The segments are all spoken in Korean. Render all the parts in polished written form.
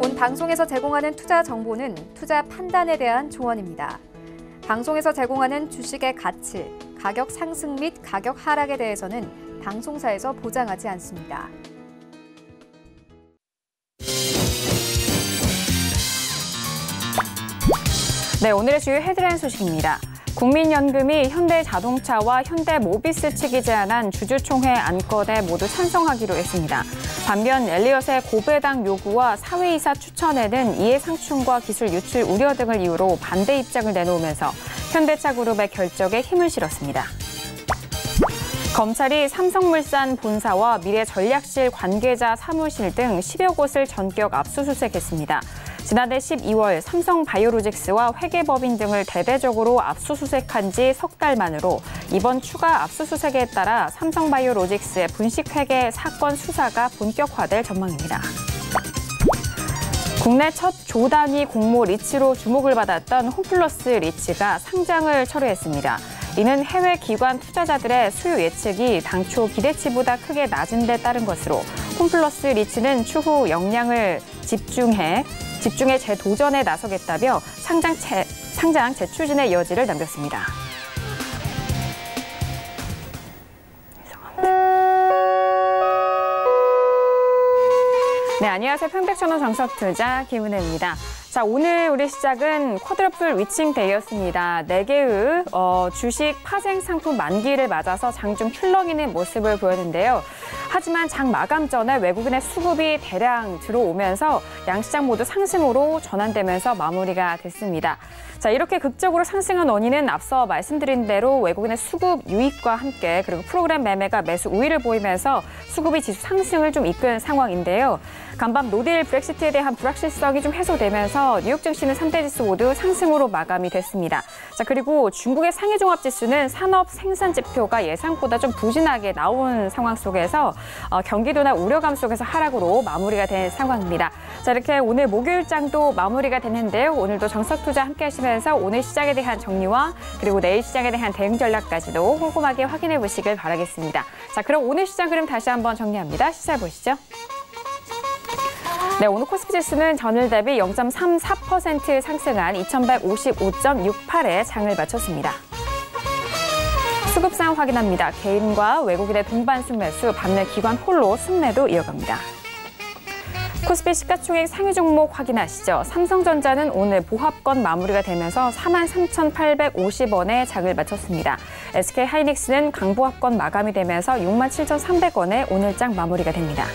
본 방송에서 제공하는 투자 정보는 투자 판단에 대한 조언입니다. 방송에서 제공하는 주식의 가치, 가격 상승 및 가격 하락에 대해서는 방송사에서 보장하지 않습니다. 네, 오늘의 주요 헤드라인 소식입니다. 국민연금이 현대자동차와 현대모비스 측이 제안한 주주총회 안건에 모두 찬성하기로 했습니다. 반면 엘리엇의 고배당 요구와 사회이사 추천에는 이해상충과 기술 유출 우려 등을 이유로 반대 입장을 내놓으면서 현대차그룹의 결정에 힘을 실었습니다. 검찰이 삼성물산 본사와 미래전략실 관계자 사무실 등 10여 곳을 전격 압수수색했습니다. 지난해 12월 삼성바이오로직스와 회계법인 등을 대대적으로 압수수색한 지 석 달 만으로 이번 추가 압수수색에 따라 삼성바이오로직스의 분식회계 사건 수사가 본격화될 전망입니다. 국내 첫 조단위 공모 리츠로 주목을 받았던 홈플러스 리츠가 상장을 철회했습니다. 이는 해외 기관 투자자들의 수요 예측이 당초 기대치보다 크게 낮은 데 따른 것으로 홈플러스 리츠는 추후 역량을 집중해 재도전에 나서겠다며 상장 재추진의 여지를 남겼습니다. 네, 안녕하세요. 평백천원 정석투자 김은혜입니다. 자, 오늘 우리 시작은 쿼드러플 위칭데이였습니다. 4개의 주식 파생 상품 만기를 맞아서 장중 출렁이는 모습을 보였는데요. 하지만 장 마감 전에 외국인의 수급이 대량 들어오면서 양시장 모두 상승으로 전환되면서 마무리가 됐습니다. 자, 이렇게 극적으로 상승한 원인은 앞서 말씀드린 대로 외국인의 수급 유입과 함께 그리고 프로그램 매매가 매수 우위를 보이면서 수급이 지수 상승을 좀 이끈 상황인데요. 간밤 노딜 브렉시트에 대한 불확실성이 좀 해소되면서 뉴욕 증시는 3대 지수 모두 상승으로 마감이 됐습니다. 자, 그리고 중국의 상해 종합 지수는 산업 생산 지표가 예상보다 좀 부진하게 나온 상황 속에서 경기도나 우려감 속에서 하락으로 마무리가 된 상황입니다. 자, 이렇게 오늘 목요일장도 마무리가 됐는데요. 오늘도 정석투자 함께 하시면서 오늘 시장에 대한 정리와 그리고 내일 시장에 대한 대응 전략까지도 꼼꼼하게 확인해 보시길 바라겠습니다. 자, 그럼 오늘 시장 흐름 다시 한번 정리합니다. 시작해보시죠. 네, 오늘 코스피 지수는 전일 대비 0.34% 상승한 2155.68에 장을 마쳤습니다. 수급상 확인합니다. 개인과 외국인의 동반 순매수, 반면 기관 홀로 순매도 이어갑니다. 코스피 시가총액 상위 종목 확인하시죠. 삼성전자는 오늘 보합권 마무리가 되면서 43,850원에 장을 마쳤습니다. SK하이닉스는 강보합권 마감이 되면서 67,300원에 오늘장 마무리가 됩니다.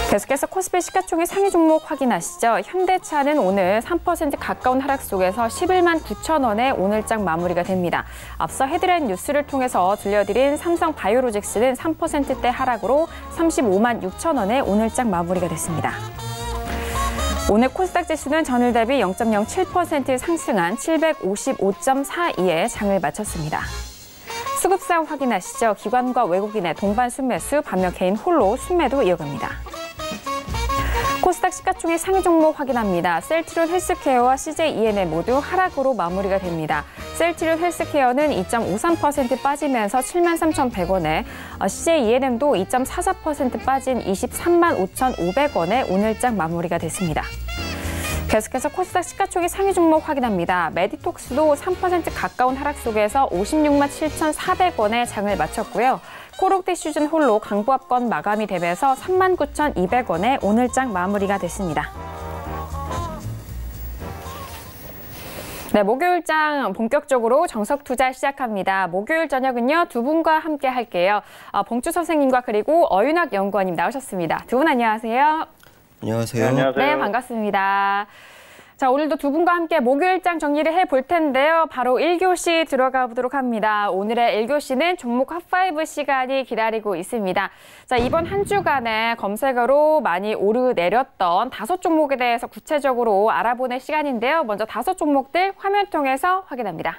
계속해서 코스피 시가총액 상위 종목 확인하시죠. 현대차는 오늘 3% 가까운 하락 속에서 11만 9천원에 오늘장 마무리가 됩니다. 앞서 헤드라인 뉴스를 통해서 들려드린 삼성바이오로직스는 3%대 하락으로 35만 6천원에 오늘장 마무리가 됐습니다. 오늘 코스닥 지수는 전일 대비 0.07% 상승한 755.42에 장을 마쳤습니다. 수급상 확인하시죠. 기관과 외국인의 동반 순매수, 반면 개인 홀로 순매도 이어갑니다. 코스닥 시가총액 상위 종목 확인합니다. 셀트리온 헬스케어와 CJENM 모두 하락으로 마무리가 됩니다. 셀트리온 헬스케어는 2.53% 빠지면서 73,100원에, CJENM도 2.44% 빠진 23만 5,500원에 오늘장 마무리가 됐습니다. 계속해서 코스닥 시가총액 상위 종목 확인합니다. 메디톡스도 3% 가까운 하락 속에서 56만 7,400원에 장을 마쳤고요. 코록티 시즌 홀로 강보합권 마감이 되면서 39,200원에 오늘장 마무리가 됐습니다. 네, 목요일장 본격적으로 정석투자 시작합니다. 목요일 저녁은요, 두 분과 함께 할게요. 봉주 선생님과 그리고 어윤학 연구원님 나오셨습니다. 두 분 안녕하세요. 안녕하세요. 네, 안녕하세요. 네, 반갑습니다. 자, 오늘도 두 분과 함께 목요일장 정리를 해볼 텐데요. 바로 1교시 들어가 보도록 합니다. 오늘의 1교시는 종목 핫5 시간이 기다리고 있습니다. 자, 이번 한 주간에 검색어로 많이 오르내렸던 5종목에 대해서 구체적으로 알아보는 시간인데요. 먼저 5종목들 화면 통해서 확인합니다.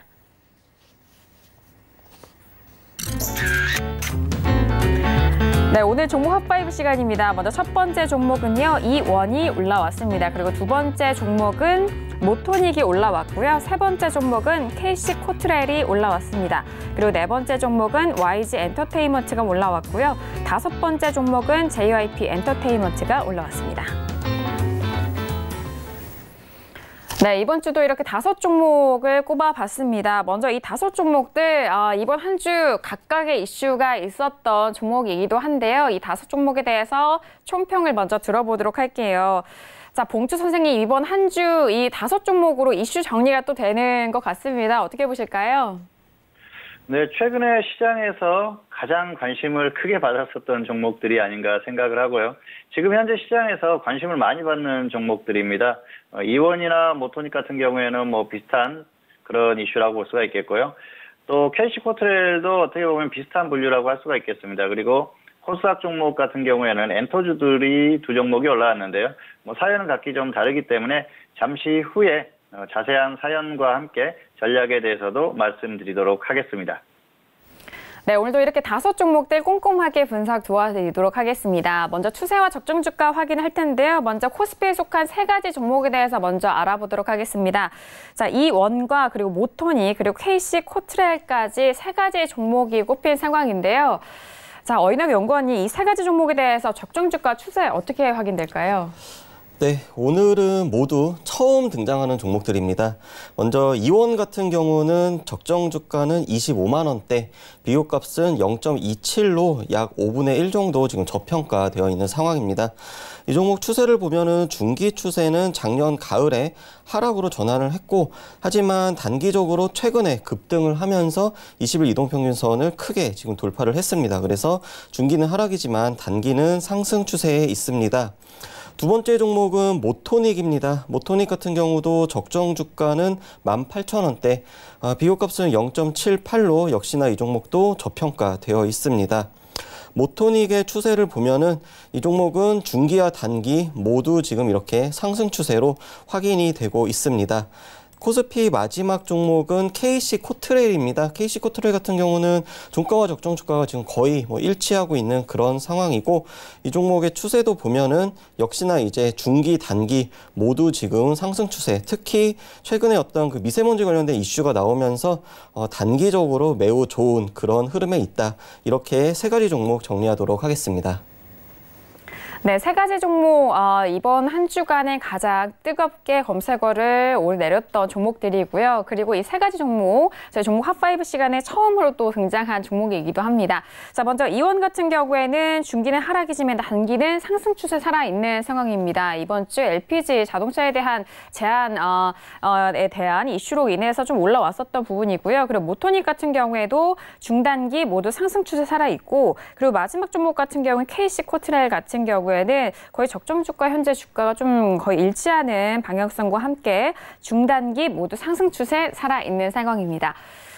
네, 오늘 종목 핫5 시간입니다. 먼저 첫 번째 종목은요, 이원이 올라왔습니다. 그리고 두 번째 종목은 모토닉이 올라왔고요. 세 번째 종목은 KC 코트렐이 올라왔습니다. 그리고 네 번째 종목은 YG 엔터테인먼트가 올라왔고요. 다섯 번째 종목은 JYP 엔터테인먼트가 올라왔습니다. 네, 이번 주도 이렇게 5종목을 꼽아봤습니다. 먼저 이 5종목들 이번 한 주 각각의 이슈가 있었던 종목이기도 한데요. 이 5종목에 대해서 총평을 먼저 들어보도록 할게요. 자, 봉주 선생님, 이번 한 주 이 5종목으로 이슈 정리가 또 되는 것 같습니다. 어떻게 보실까요? 네, 최근에 시장에서 가장 관심을 크게 받았었던 종목들이 아닌가 생각을 하고요. 지금 현재 시장에서 관심을 많이 받는 종목들입니다. 이원이나 모토닉 같은 경우에는 뭐 비슷한 그런 이슈라고 볼 수가 있겠고요. 또 캐시코트렐도 어떻게 보면 비슷한 분류라고 할 수가 있겠습니다. 그리고 코스닥 종목 같은 경우에는 엔터주들이 2종목이 올라왔는데요. 뭐 사연은 각기 좀 다르기 때문에 잠시 후에 자세한 사연과 함께 전략에 대해서도 말씀드리도록 하겠습니다. 네, 오늘도 이렇게 5종목들 꼼꼼하게 분석 도와드리도록 하겠습니다. 먼저 추세와 적정 주가 확인할 텐데요. 먼저 코스피에 속한 3가지 종목에 대해서 먼저 알아보도록 하겠습니다. 자, 이원과 그리고 모토닉 그리고 KC 코트렐까지 3가지 종목이 꼽힌 상황인데요. 자, 어인학 연구원이 이 3가지 종목에 대해서 적정 주가 추세 어떻게 확인될까요? 네, 오늘은 모두 처음 등장하는 종목들입니다. 먼저 이원 같은 경우는 적정 주가는 25만 원대, 비교값은 0.27로 약 5분의 1 정도 지금 저평가되어 있는 상황입니다. 이 종목 추세를 보면은 중기 추세는 작년 가을에 하락으로 전환을 했고, 하지만 단기적으로 최근에 급등을 하면서 20일 이동평균선을 크게 지금 돌파를 했습니다. 그래서 중기는 하락이지만 단기는 상승 추세에 있습니다. 두 번째 종목은 모토닉입니다. 모토닉 같은 경우도 적정 주가는 18,000원대, 비교값은 0.78로 역시나 이 종목도 저평가되어 있습니다. 모토닉의 추세를 보면은 이 종목은 중기와 단기 모두 지금 이렇게 상승 추세로 확인이 되고 있습니다. 코스피 마지막 종목은 KC 코트렐입니다. KC 코트렐 같은 경우는 종가와 적정 주가가 지금 거의 일치하고 있는 그런 상황이고, 이 종목의 추세도 보면은 역시나 이제 중기, 단기 모두 지금 상승 추세, 특히 최근에 어떤 그 미세먼지 관련된 이슈가 나오면서 단기적으로 매우 좋은 그런 흐름에 있다. 이렇게 3가지 종목 정리하도록 하겠습니다. 네, 3가지 종목 이번 한 주간에 가장 뜨겁게 검색어를 오르내렸던 종목들이고요. 그리고 이 3가지 종목, 저희 종목 핫5 시간에 처음으로 또 등장한 종목이기도 합니다. 자, 먼저 이원 같은 경우에는 중기는 하락이지만 단기는 상승 추세 살아있는 상황입니다. 이번 주 LPG 자동차에 대한 제한에 대한 이슈로 인해서 좀 올라왔었던 부분이고요. 그리고 모토닉 같은 경우에도 중단기 모두 상승 추세 살아있고, 그리고 마지막 종목 같은 경우는 KC 코트렐 같은 경우에 는 거의 적정 주가 현재 주가가 좀 거의 일치하는 방향성과 함께 중단기 모두 상승 추세 살아있는 상황입니다.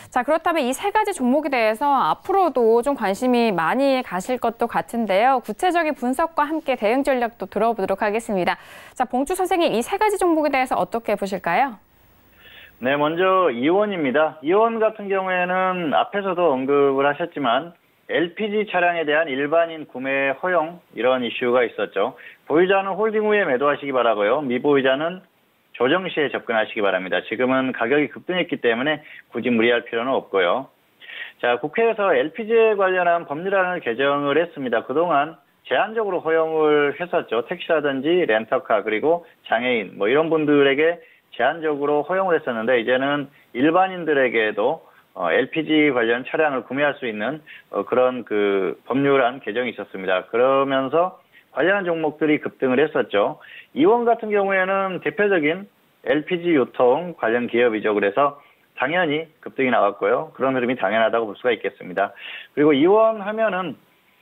자, 그렇다면 이 3가지 종목에 대해서 앞으로도 좀 관심이 많이 가실 것도 같은데요. 구체적인 분석과 함께 대응 전략도 들어보도록 하겠습니다. 자, 봉주 선생님, 이 3가지 종목에 대해서 어떻게 보실까요? 네, 먼저 이원입니다. 이원 같은 경우에는 앞에서도 언급을 하셨지만 LPG 차량에 대한 일반인 구매 허용, 이런 이슈가 있었죠. 보유자는 홀딩 후에 매도하시기 바라고요. 미보유자는 조정 시에 접근하시기 바랍니다. 지금은 가격이 급등했기 때문에 굳이 무리할 필요는 없고요. 자, 국회에서 LPG에 관련한 법률안을 개정을 했습니다. 그동안 제한적으로 허용을 했었죠. 택시라든지 렌터카, 그리고 장애인, 이런 분들에게 제한적으로 허용을 했었는데, 이제는 일반인들에게도 LPG 관련 차량을 구매할 수 있는 그런 그 법률안 개정이 있었습니다. 그러면서 관련한 종목들이 급등을 했었죠. 이원 같은 경우에는 대표적인 LPG 유통 관련 기업이죠. 그래서 당연히 급등이 나왔고요. 그런 흐름이 당연하다고 볼 수가 있겠습니다. 그리고 이원 하면은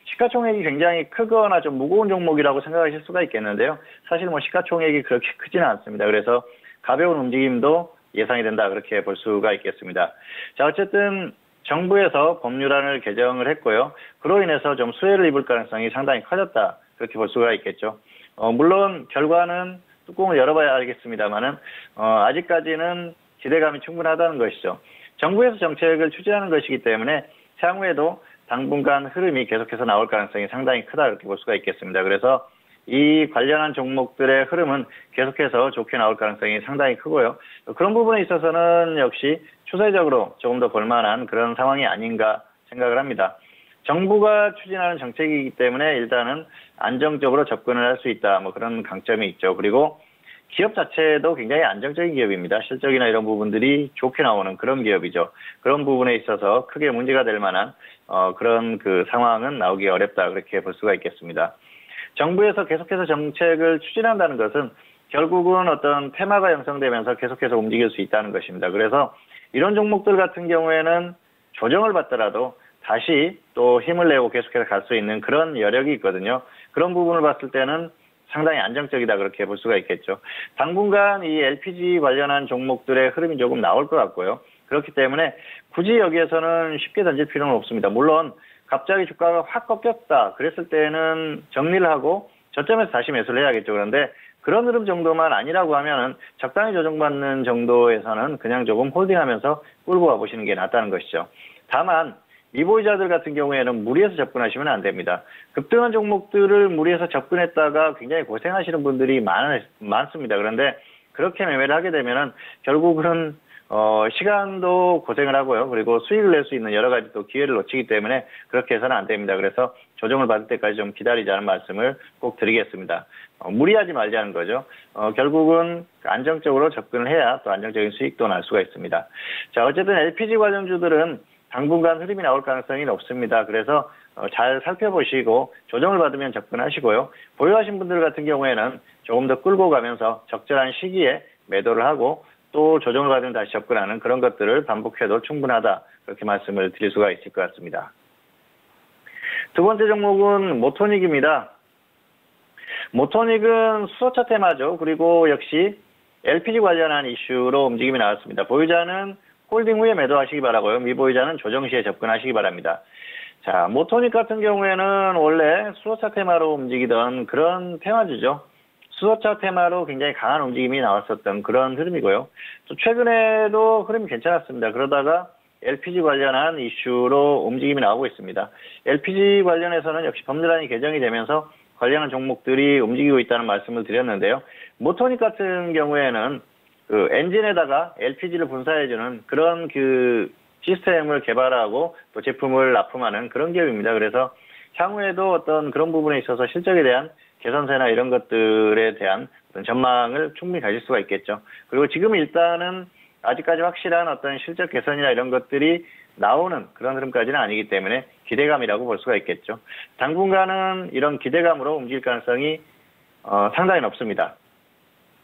시가총액이 굉장히 크거나 좀 무거운 종목이라고 생각하실 수가 있겠는데요. 사실 시가총액이 그렇게 크지는 않습니다. 그래서 가벼운 움직임도 예상이 된다, 그렇게 볼 수가 있겠습니다. 자, 어쨌든 정부에서 법률안을 개정을 했고요. 그로 인해서 좀 수혜를 입을 가능성이 상당히 커졌다, 그렇게 볼 수가 있겠죠. 물론 결과는 뚜껑을 열어봐야 알겠습니다만은 아직까지는 기대감이 충분하다는 것이죠. 정부에서 정책을 추진하는 것이기 때문에 향후에도 당분간 흐름이 계속해서 나올 가능성이 상당히 크다, 그렇게 볼 수가 있겠습니다. 그래서 이 관련한 종목들의 흐름은 계속해서 좋게 나올 가능성이 상당히 크고요. 그런 부분에 있어서는 역시 추세적으로 조금 더 볼만한 그런 상황이 아닌가 생각을 합니다. 정부가 추진하는 정책이기 때문에 일단은 안정적으로 접근을 할 수 있다, 그런 강점이 있죠. 그리고 기업 자체도 굉장히 안정적인 기업입니다. 실적이나 이런 부분들이 좋게 나오는 그런 기업이죠. 그런 부분에 있어서 크게 문제가 될 만한 그런 그 상황은 나오기 어렵다 그렇게 볼 수가 있겠습니다. 정부에서 계속해서 정책을 추진한다는 것은 결국은 어떤 테마가 형성되면서 계속해서 움직일 수 있다는 것입니다. 그래서 이런 종목들 같은 경우에는 조정을 받더라도 다시 또 힘을 내고 계속해서 갈 수 있는 그런 여력이 있거든요. 그런 부분을 봤을 때는 상당히 안정적이다 그렇게 볼 수가 있겠죠. 당분간 이 LPG 관련한 종목들의 흐름이 조금 나올 것 같고요. 그렇기 때문에 굳이 여기에서는 쉽게 던질 필요는 없습니다. 물론 갑자기 주가가 확 꺾였다 그랬을 때는 정리를 하고 저점에서 다시 매수를 해야겠죠. 그런데 그런 흐름 정도만 아니라고 하면은 적당히 조정받는 정도에서는 그냥 조금 홀딩하면서 끌고 가보시는 게 낫다는 것이죠. 다만 미보이자들 같은 경우에는 무리해서 접근하시면 안 됩니다. 급등한 종목들을 무리해서 접근했다가 굉장히 고생하시는 분들이 많습니다. 그런데 그렇게 매매를 하게 되면은 결국은 시간도 고생을 하고요. 그리고 수익을 낼 수 있는 여러 가지 또 기회를 놓치기 때문에 그렇게 해서는 안 됩니다. 그래서 조정을 받을 때까지 좀 기다리자는 말씀을 꼭 드리겠습니다. 무리하지 말자는 거죠. 결국은 안정적으로 접근을 해야 또 안정적인 수익도 날 수가 있습니다. 자, 어쨌든 LPG 관련주들은 당분간 흐름이 나올 가능성이 높습니다. 그래서 잘 살펴보시고 조정을 받으면 접근하시고요. 보유하신 분들 같은 경우에는 조금 더 끌고 가면서 적절한 시기에 매도를 하고 또 조정을 받으면 다시 접근하는 그런 것들을 반복해도 충분하다. 그렇게 말씀을 드릴 수가 있을 것 같습니다. 두 번째 종목은 모토닉입니다. 모토닉은 수소차 테마죠. 그리고 역시 LPG 관련한 이슈로 움직임이 나왔습니다. 보유자는 홀딩 후에 매도하시기 바라고요. 미보유자는 조정 시에 접근하시기 바랍니다. 자, 모토닉 같은 경우에는 원래 수소차 테마로 움직이던 그런 테마주죠. 수소차 테마로 굉장히 강한 움직임이 나왔었던 그런 흐름이고요. 또 최근에도 흐름이 괜찮았습니다. 그러다가 LPG 관련한 이슈로 움직임이 나오고 있습니다. LPG 관련해서는 역시 법률안이 개정이 되면서 관련한 종목들이 움직이고 있다는 말씀을 드렸는데요. 모토닉 같은 경우에는 그 엔진에다가 LPG를 분사해주는 그런 그 시스템을 개발하고 또 제품을 납품하는 그런 기업입니다. 그래서 향후에도 어떤 그런 부분에 있어서 실적에 대한 개선세나 이런 것들에 대한 어떤 전망을 충분히 가질 수가 있겠죠. 그리고 지금 일단은 아직까지 확실한 어떤 실적 개선이나 이런 것들이 나오는 그런 흐름까지는 아니기 때문에 기대감이라고 볼 수가 있겠죠. 당분간은 이런 기대감으로 움직일 가능성이 상당히 높습니다.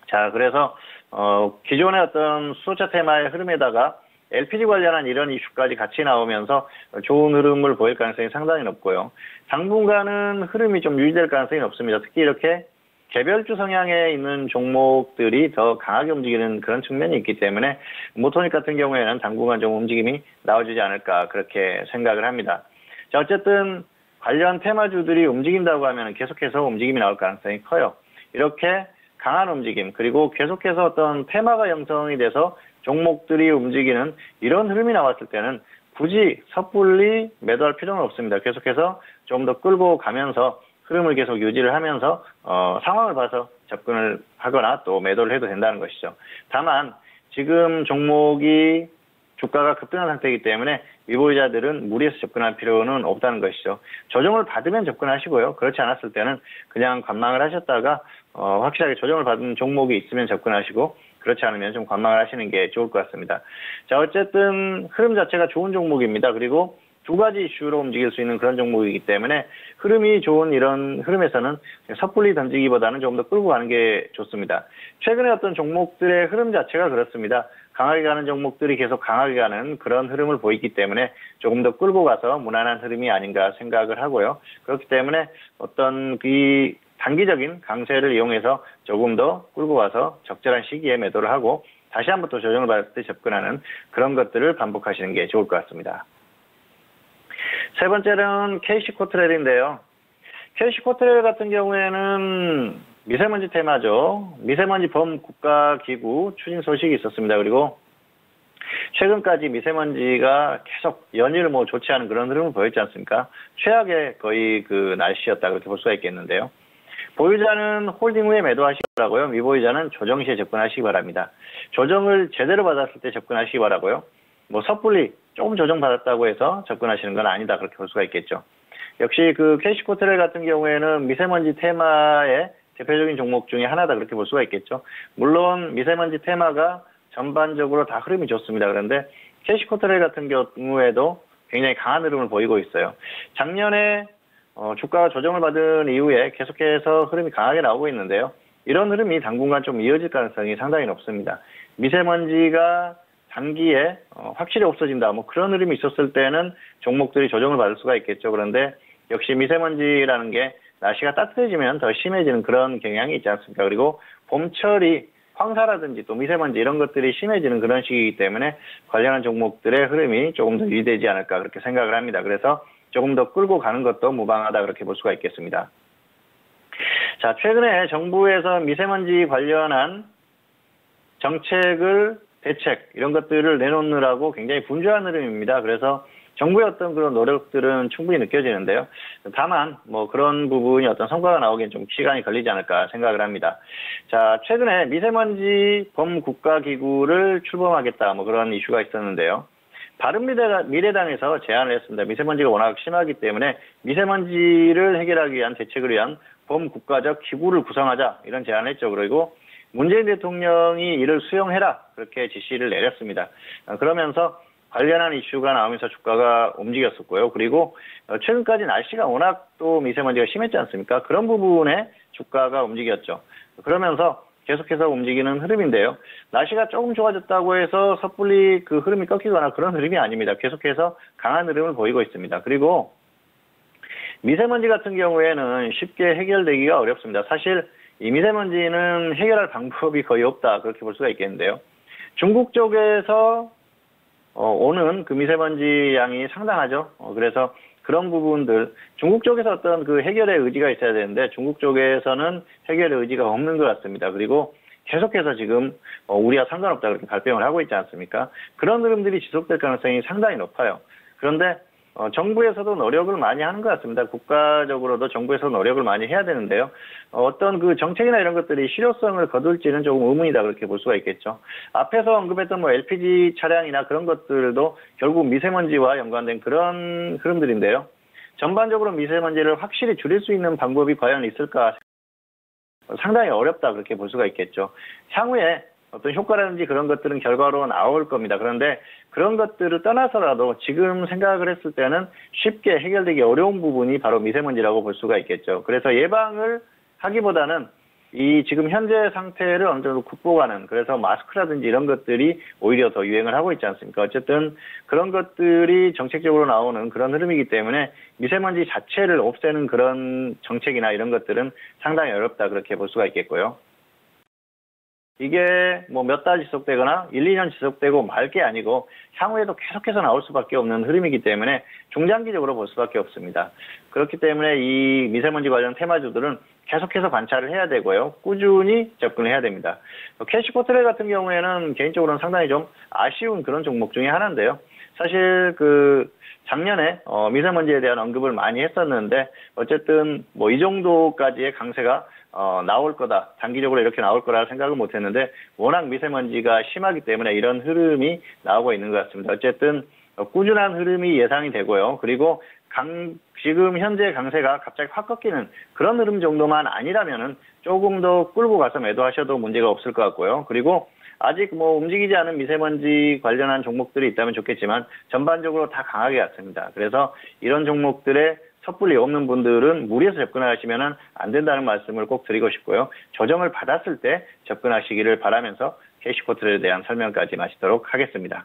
자, 그래서 기존의 어떤 수소차 테마의 흐름에다가 LPG 관련한 이런 이슈까지 같이 나오면서 좋은 흐름을 보일 가능성이 상당히 높고요. 당분간은 흐름이 좀 유지될 가능성이 높습니다. 특히 이렇게 개별주 성향에 있는 종목들이 더 강하게 움직이는 그런 측면이 있기 때문에 모토닉 같은 경우에는 당분간 좀 움직임이 나와주지 않을까 그렇게 생각을 합니다. 자, 어쨌든 관련 테마주들이 움직인다고 하면 계속해서 움직임이 나올 가능성이 커요. 이렇게 강한 움직임 그리고 계속해서 어떤 테마가 형성이 돼서 종목들이 움직이는 이런 흐름이 나왔을 때는 굳이 섣불리 매도할 필요는 없습니다. 계속해서 좀 더 끌고 가면서 흐름을 계속 유지를 하면서 상황을 봐서 접근을 하거나 또 매도를 해도 된다는 것이죠. 다만 지금 종목이 주가가 급등한 상태이기 때문에 미보유자들은 무리해서 접근할 필요는 없다는 것이죠. 조정을 받으면 접근하시고요. 그렇지 않았을 때는 그냥 관망을 하셨다가 확실하게 조정을 받은 종목이 있으면 접근하시고 그렇지 않으면 좀 관망을 하시는 게 좋을 것 같습니다. 자, 어쨌든 흐름 자체가 좋은 종목입니다. 그리고 두 가지 이슈로 움직일 수 있는 그런 종목이기 때문에 흐름이 좋은 이런 흐름에서는 섣불리 던지기보다는 조금 더 끌고 가는 게 좋습니다. 최근에 어떤 종목들의 흐름 자체가 그렇습니다. 강하게 가는 종목들이 계속 강하게 가는 그런 흐름을 보이기 때문에 조금 더 끌고 가서 무난한 흐름이 아닌가 생각을 하고요. 그렇기 때문에 어떤 이 단기적인 강세를 이용해서 조금 더 끌고 가서 적절한 시기에 매도를 하고 다시 한번 또 조정을 받을 때 접근하는 그런 것들을 반복하시는 게 좋을 것 같습니다. 세 번째는 KC코트렐인데요. KC코트렐 같은 경우에는 미세먼지 테마죠. 미세먼지 범국가기구 추진 소식이 있었습니다. 그리고 최근까지 미세먼지가 계속 연일 좋지 않은 그런 흐름을 보였지 않습니까? 최악의 거의 그 날씨였다 그렇게 볼 수가 있겠는데요. 보유자는 홀딩 후에 매도하시기 바라고요. 미보유자는 조정 시에 접근하시기 바랍니다. 조정을 제대로 받았을 때 접근하시기 바라고요. 섣불리 조금 조정받았다고 해서 접근하시는 건 아니다 그렇게 볼 수가 있겠죠. 역시 그 KC코트렐 같은 경우에는 미세먼지 테마에 대표적인 종목 중에 하나다 그렇게 볼 수가 있겠죠. 물론 미세먼지 테마가 전반적으로 다 흐름이 좋습니다. 그런데 캐시코트레일 같은 경우에도 굉장히 강한 흐름을 보이고 있어요. 작년에 주가가 조정을 받은 이후에 계속해서 흐름이 강하게 나오고 있는데요. 이런 흐름이 당분간 좀 이어질 가능성이 상당히 높습니다. 미세먼지가 단기에 확실히 없어진다. 뭐 그런 흐름이 있었을 때는 종목들이 조정을 받을 수가 있겠죠. 그런데 역시 미세먼지라는 게 날씨가 따뜻해지면 더 심해지는 그런 경향이 있지 않습니까? 그리고 봄철이 황사라든지 또 미세먼지 이런 것들이 심해지는 그런 시기이기 때문에 관련한 종목들의 흐름이 조금 더 유지되지 않을까 그렇게 생각을 합니다. 그래서 조금 더 끌고 가는 것도 무방하다 그렇게 볼 수가 있겠습니다. 자, 최근에 정부에서 미세먼지 관련한 정책을 대책 이런 것들을 내놓느라고 굉장히 분주한 흐름입니다. 그래서 정부의 어떤 그런 노력들은 충분히 느껴지는데요. 다만 뭐 그런 부분이 어떤 성과가 나오기엔 좀 시간이 걸리지 않을까 생각을 합니다. 자, 최근에 미세먼지 범국가기구를 출범하겠다 뭐 그런 이슈가 있었는데요. 바른미래당에서 제안을 했습니다. 미세먼지가 워낙 심하기 때문에 미세먼지를 해결하기 위한 대책을 위한 범국가적 기구를 구성하자 이런 제안을 했죠. 그리고 문재인 대통령이 이를 수용해라 그렇게 지시를 내렸습니다. 그러면서 관련한 이슈가 나오면서 주가가 움직였었고요. 그리고 최근까지 날씨가 워낙 또 미세먼지가 심했지 않습니까? 그런 부분에 주가가 움직였죠. 그러면서 계속해서 움직이는 흐름인데요. 날씨가 조금 좋아졌다고 해서 섣불리 그 흐름이 꺾이거나 그런 흐름이 아닙니다. 계속해서 강한 흐름을 보이고 있습니다. 그리고 미세먼지 같은 경우에는 쉽게 해결되기가 어렵습니다. 사실 이 미세먼지는 해결할 방법이 거의 없다 그렇게 볼 수가 있겠는데요. 중국 쪽에서 오는 그 미세먼지 양이 상당하죠. 그래서 그런 부분들 중국 쪽에서 어떤 그 해결의 의지가 있어야 되는데 중국 쪽에서는 해결의 의지가 없는 것 같습니다. 그리고 계속해서 지금 우리와 상관없다 그렇게 발뺌을 하고 있지 않습니까? 그런 흐름들이 지속될 가능성이 상당히 높아요. 그런데 정부에서도 노력을 많이 하는 것 같습니다. 국가적으로도 정부에서 노력을 많이 해야 되는데요. 어떤 그 정책이나 이런 것들이 실효성을 거둘지는 조금 의문이다 그렇게 볼 수가 있겠죠. 앞에서 언급했던 뭐 LPG 차량이나 그런 것들도 결국 미세먼지와 연관된 그런 흐름들인데요. 전반적으로 미세먼지를 확실히 줄일 수 있는 방법이 과연 있을까? 상당히 어렵다 그렇게 볼 수가 있겠죠. 향후에 어떤 효과라든지 그런 것들은 결과로 나올 겁니다. 그런데 그런 것들을 떠나서라도 지금 생각을 했을 때는 쉽게 해결되기 어려운 부분이 바로 미세먼지라고 볼 수가 있겠죠. 그래서 예방을 하기보다는 이 지금 현재 상태를 어느 정도 극복하는 그래서 마스크라든지 이런 것들이 오히려 더 유행을 하고 있지 않습니까? 어쨌든 그런 것들이 정책적으로 나오는 그런 흐름이기 때문에 미세먼지 자체를 없애는 그런 정책이나 이런 것들은 상당히 어렵다 그렇게 볼 수가 있겠고요. 이게 뭐 몇 달 지속되거나 1, 2년 지속되고 말 게 아니고 향후에도 계속해서 나올 수밖에 없는 흐름이기 때문에 중장기적으로 볼 수밖에 없습니다. 그렇기 때문에 이 미세먼지 관련 테마주들은 계속해서 관찰을 해야 되고요. 꾸준히 접근해야 됩니다. 캐시포트레일 같은 경우에는 개인적으로는 상당히 좀 아쉬운 그런 종목 중에 하나인데요. 사실 그 작년에 미세먼지에 대한 언급을 많이 했었는데 어쨌든 뭐 이 정도까지의 강세가 나올 거다. 단기적으로 이렇게 나올 거라 생각을 못 했는데 워낙 미세먼지가 심하기 때문에 이런 흐름이 나오고 있는 것 같습니다. 어쨌든 꾸준한 흐름이 예상이 되고요. 그리고 지금 현재 강세가 갑자기 확 꺾이는 그런 흐름 정도만 아니라면은 조금 더 끌고 가서 매도하셔도 문제가 없을 것 같고요. 그리고 아직 뭐 움직이지 않은 미세먼지 관련한 종목들이 있다면 좋겠지만 전반적으로 다 강하게 갔습니다. 그래서 이런 종목들의 섣불리 없는 분들은 무리해서 접근하시면 안 된다는 말씀을 꼭 드리고 싶고요. 조정을 받았을 때 접근하시기를 바라면서 캐시코트에 대한 설명까지 마치도록 하겠습니다.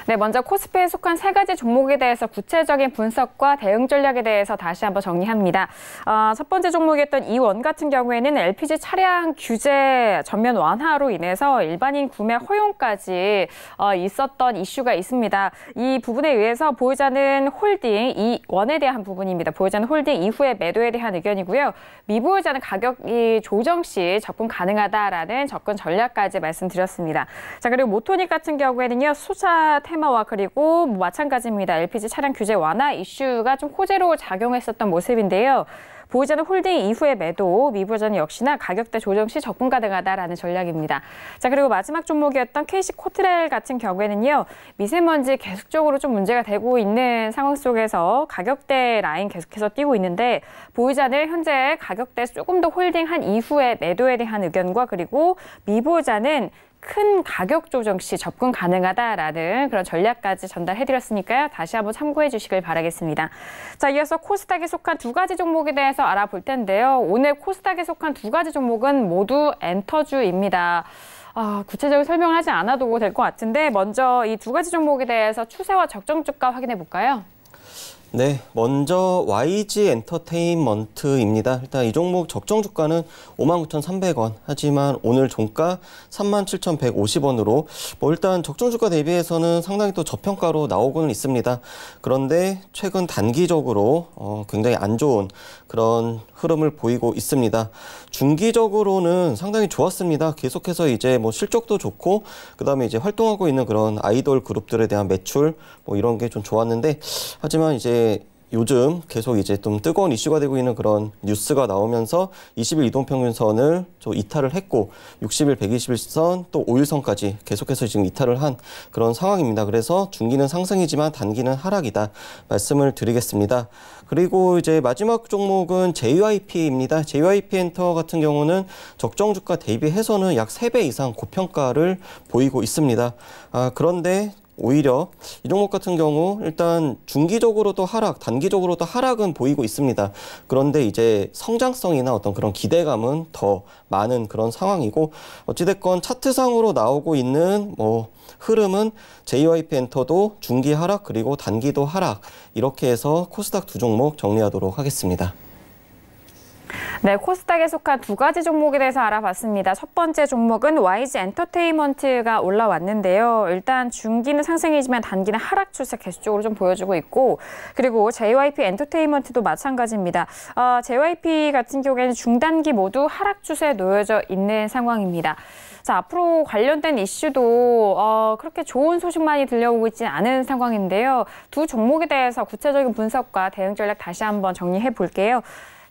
네, 먼저 코스피에 속한 3가지 종목에 대해서 구체적인 분석과 대응 전략에 대해서 다시 한번 정리합니다. 첫 번째 종목이었던 이원 같은 경우에는 LPG 차량 규제 전면 완화로 인해서 일반인 구매 허용까지 있었던 이슈가 있습니다. 이 부분에 의해서 보유자는 홀딩, 이원에 대한 부분입니다. 보유자는 홀딩 이후에 매도에 대한 의견이고요. 미보유자는 가격이 조정 시 접근 가능하다라는 접근 전략까지 말씀드렸습니다. 자, 그리고 모토닉 같은 경우에는요, 수자 테마와 그리고 마찬가지입니다. LPG 차량 규제 완화 이슈가 좀 호재로 작용했었던 모습인데요. 보유자는 홀딩 이후에 매도, 미보유자는 역시나 가격대 조정 시 접근 가능하다라는 전략입니다. 자, 그리고 마지막 종목이었던 KC코트렐 같은 경우에는요. 미세먼지 계속적으로 좀 문제가 되고 있는 상황 속에서 가격대 라인 계속해서 띄고 있는데 보유자는 현재 가격대 조금 더 홀딩한 이후에 매도에 대한 의견과 그리고 미보유자는 큰 가격 조정 시 접근 가능하다라는 그런 전략까지 전달해드렸으니까요. 다시 한번 참고해 주시길 바라겠습니다. 자, 이어서 코스닥에 속한 두 가지 종목에 대해서 알아볼 텐데요. 오늘 코스닥에 속한 두 가지 종목은 모두 엔터주입니다. 구체적인 설명을 하지 않아도 될 것 같은데 먼저 이 두 가지 종목에 대해서 추세와 적정 주가 확인해 볼까요? 네, 먼저 YG 엔터테인먼트입니다. 일단 이 종목 적정 주가는 59,300원. 하지만 오늘 종가 37,150원으로 일단 적정 주가 대비해서는 상당히 또 저평가로 나오고는 있습니다. 그런데 최근 단기적으로 굉장히 안 좋은 그런 흐름을 보이고 있습니다. 중기적으로는 상당히 좋았습니다. 계속해서 이제 실적도 좋고 그다음에 이제 활동하고 있는 그런 아이돌 그룹들에 대한 매출 이런 게 좀 좋았는데 하지만 이제 요즘 계속 이제 좀 뜨거운 이슈가 되고 있는 그런 뉴스가 나오면서 20일 이동평균선을 좀 이탈을 했고 60일, 120일선 또 5일선까지 계속해서 지금 이탈을 한 그런 상황입니다. 그래서 중기는 상승이지만 단기는 하락이다 말씀을 드리겠습니다. 그리고 이제 마지막 종목은 JYP입니다. JYP 엔터 같은 경우는 적정 주가 대비해서는 약 3배 이상 고평가를 보이고 있습니다. 그런데 오히려 이 종목 같은 경우 일단 중기적으로도 하락, 단기적으로도 하락은 보이고 있습니다. 그런데 이제 성장성이나 어떤 그런 기대감은 더 많은 그런 상황이고 어찌됐건 차트상으로 나오고 있는 흐름은 JYP 엔터도 중기 하락 그리고 단기도 하락 이렇게 해서 코스닥 두 종목 정리하도록 하겠습니다. 네, 코스닥에 속한 두 가지 종목에 대해서 알아봤습니다. 첫 번째 종목은 YG 엔터테인먼트가 올라왔는데요. 일단 중기는 상승이지만 단기는 하락 추세 계속적으로 좀 보여주고 있고 그리고 JYP 엔터테인먼트도 마찬가지입니다. JYP 같은 경우에는 중단기 모두 하락 추세에 놓여져 있는 상황입니다. 자, 앞으로 관련된 이슈도 그렇게 좋은 소식만이 들려오고 있지 않은 상황인데요. 두 종목에 대해서 구체적인 분석과 대응 전략 다시 한번 정리해 볼게요.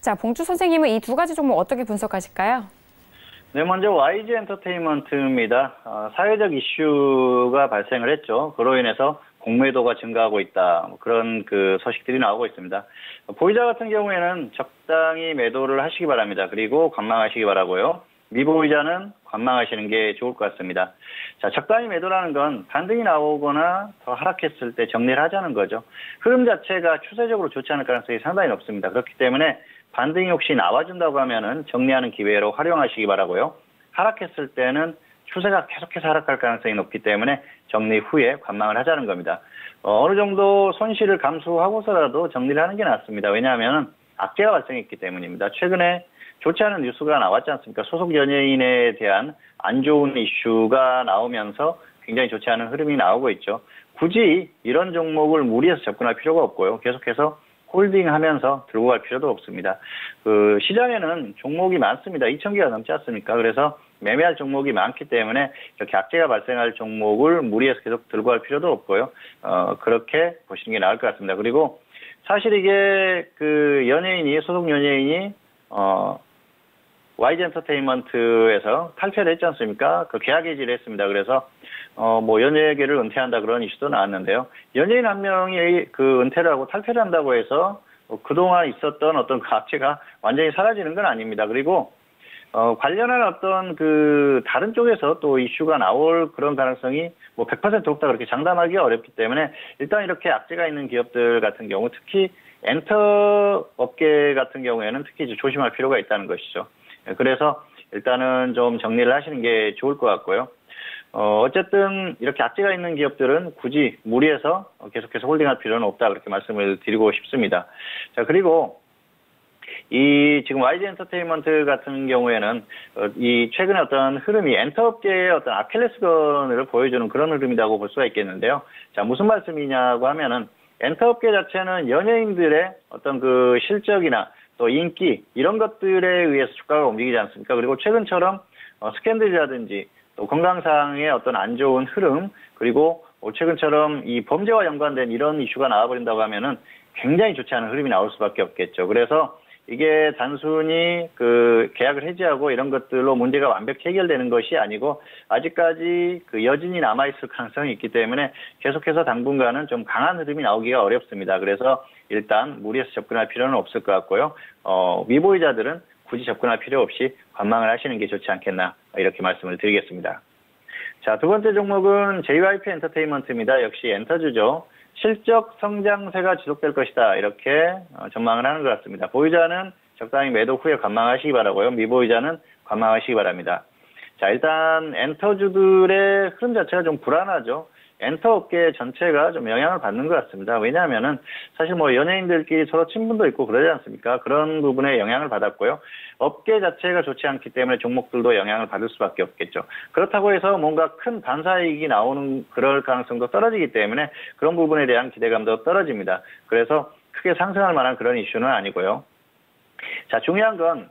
자, 봉주 선생님은 이 두 가지 종목 어떻게 분석하실까요? 네, 먼저 YG 엔터테인먼트입니다. 사회적 이슈가 발생을 했죠. 그로 인해서 공매도가 증가하고 있다. 그런 그 소식들이 나오고 있습니다. 보유자 같은 경우에는 적당히 매도를 하시기 바랍니다. 그리고 관망하시기 바라고요. 미보유자는 관망하시는 게 좋을 것 같습니다. 자, 적당히 매도라는 건 반등이 나오거나 더 하락했을 때 정리를 하자는 거죠. 흐름 자체가 추세적으로 좋지 않을 가능성이 상당히 높습니다. 그렇기 때문에 반등이 혹시 나와준다고 하면은 정리하는 기회로 활용하시기 바라고요. 하락했을 때는 추세가 계속해서 하락할 가능성이 높기 때문에 정리 후에 관망을 하자는 겁니다. 어느 정도 손실을 감수하고서라도 정리를 하는 게 낫습니다. 왜냐하면 악재가 발생했기 때문입니다. 최근에 좋지 않은 뉴스가 나왔지 않습니까? 소속 연예인에 대한 안 좋은 이슈가 나오면서 굉장히 좋지 않은 흐름이 나오고 있죠. 굳이 이런 종목을 무리해서 접근할 필요가 없고요. 계속해서 홀딩하면서 들고 갈 필요도 없습니다. 시장에는 종목이 많습니다. 2,000개가 넘지 않습니까? 그래서 매매할 종목이 많기 때문에 이렇게 악재가 발생할 종목을 무리해서 계속 들고 갈 필요도 없고요. 그렇게 보시는 게 나을 것 같습니다. 그리고 사실 이게 소속 연예인이 YG 엔터테인먼트에서 탈퇴를 했지 않습니까? 계약 해지를 했습니다. 그래서 연예계를 은퇴한다 그런 이슈도 나왔는데요. 연예인 한 명이 은퇴를 하고 탈퇴를 한다고 해서 그동안 있었던 어떤 악재가 완전히 사라지는 건 아닙니다. 그리고 관련한 어떤 다른 쪽에서 또 이슈가 나올 그런 가능성이 100% 없다 그렇게 장담하기가 어렵기 때문에 일단 이렇게 악재가 있는 기업들 같은 경우 특히 엔터 업계 같은 경우에는 특히 이제 조심할 필요가 있다는 것이죠. 그래서 일단은 좀 정리를 하시는 게 좋을 것 같고요. 어쨌든 이렇게 악재가 있는 기업들은 굳이 무리해서 계속해서 홀딩할 필요는 없다 그렇게 말씀을 드리고 싶습니다. 자, 그리고 지금 YG 엔터테인먼트 같은 경우에는 최근에 어떤 흐름이 엔터업계의 어떤 아킬레스건을 보여주는 그런 흐름이라고 볼 수가 있겠는데요. 자, 무슨 말씀이냐고 하면은 엔터업계 자체는 연예인들의 어떤 실적이나 또 인기 이런 것들에 의해서 주가가 움직이지 않습니까? 그리고 최근처럼 스캔들이라든지 또 건강상의 어떤 안 좋은 흐름 그리고 최근처럼 이 범죄와 연관된 이런 이슈가 나와버린다고 하면은 굉장히 좋지 않은 흐름이 나올 수밖에 없겠죠. 그래서 이게 단순히 그 계약을 해지하고 이런 것들로 문제가 완벽히 해결되는 것이 아니고 아직까지 그 여진이 남아있을 가능성이 있기 때문에 계속해서 당분간은 좀 강한 흐름이 나오기가 어렵습니다. 그래서 일단 무리해서 접근할 필요는 없을 것 같고요. 미보유자들은 굳이 접근할 필요 없이 관망을 하시는 게 좋지 않겠나 이렇게 말씀을 드리겠습니다. 자, 두 번째 종목은 JYP 엔터테인먼트입니다. 역시 엔터주죠. 실적 성장세가 지속될 것이다 이렇게 전망을 하는 것 같습니다. 보유자는 적당히 매도 후에 관망하시기 바라고요. 미보유자는 관망하시기 바랍니다. 자, 일단 엔터주들의 흐름 자체가 좀 불안하죠. 엔터 업계 전체가 좀 영향을 받는 것 같습니다. 왜냐하면은 사실 뭐 연예인들끼리 서로 친분도 있고 그러지 않습니까? 그런 부분에 영향을 받았고요. 업계 자체가 좋지 않기 때문에 종목들도 영향을 받을 수밖에 없겠죠. 그렇다고 해서 뭔가 큰 반사이익이 나오는 그럴 가능성도 떨어지기 때문에 그런 부분에 대한 기대감도 떨어집니다. 그래서 크게 상승할 만한 그런 이슈는 아니고요. 자, 중요한 건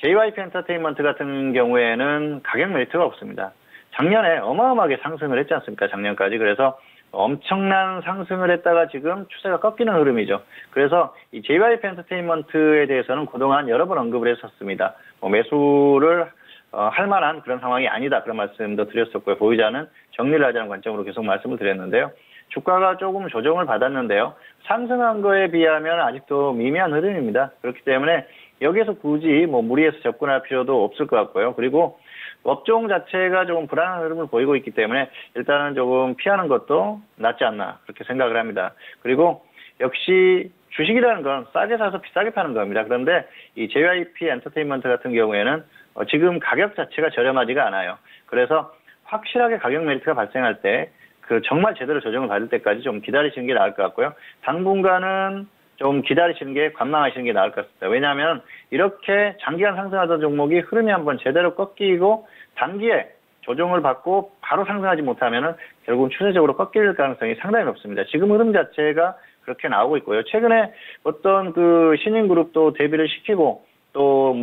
JYP 엔터테인먼트 같은 경우에는 가격 메리트가 없습니다. 작년에 어마어마하게 상승을 했지 않습니까? 작년까지. 그래서 엄청난 상승을 했다가 지금 추세가 꺾이는 흐름이죠. 그래서 이 JYP 엔터테인먼트에 대해서는 그동안 여러 번 언급을 했었습니다. 매수를 할 만한 그런 상황이 아니다. 그런 말씀도 드렸었고요. 보유자는 정리를 하자는 관점으로 계속 말씀을 드렸는데요. 주가가 조금 조정을 받았는데요. 상승한 거에 비하면 아직도 미미한 흐름입니다. 그렇기 때문에 여기에서 굳이 무리해서 접근할 필요도 없을 것 같고요. 그리고 업종 자체가 조금 불안한 흐름을 보이고 있기 때문에 일단은 조금 피하는 것도 낫지 않나 그렇게 생각을 합니다. 그리고 역시 주식이라는 건 싸게 사서 비싸게 파는 겁니다. 그런데 이 JYP 엔터테인먼트 같은 경우에는 지금 가격 자체가 저렴하지가 않아요. 그래서 확실하게 가격 메리트가 발생할 때 그 정말 제대로 조정을 받을 때까지 좀 기다리시는 게 나을 것 같고요. 당분간은 좀 기다리시는 게 관망하시는 게 나을 것 같습니다. 왜냐하면 이렇게 장기간 상승하던 종목이 흐름이 한번 제대로 꺾이고 단기에 조정을 받고 바로 상승하지 못하면은 결국은 추세적으로 꺾일 가능성이 상당히 높습니다. 지금 흐름 자체가 그렇게 나오고 있고요. 최근에 어떤 그 신인 그룹도 데뷔를 시키고 또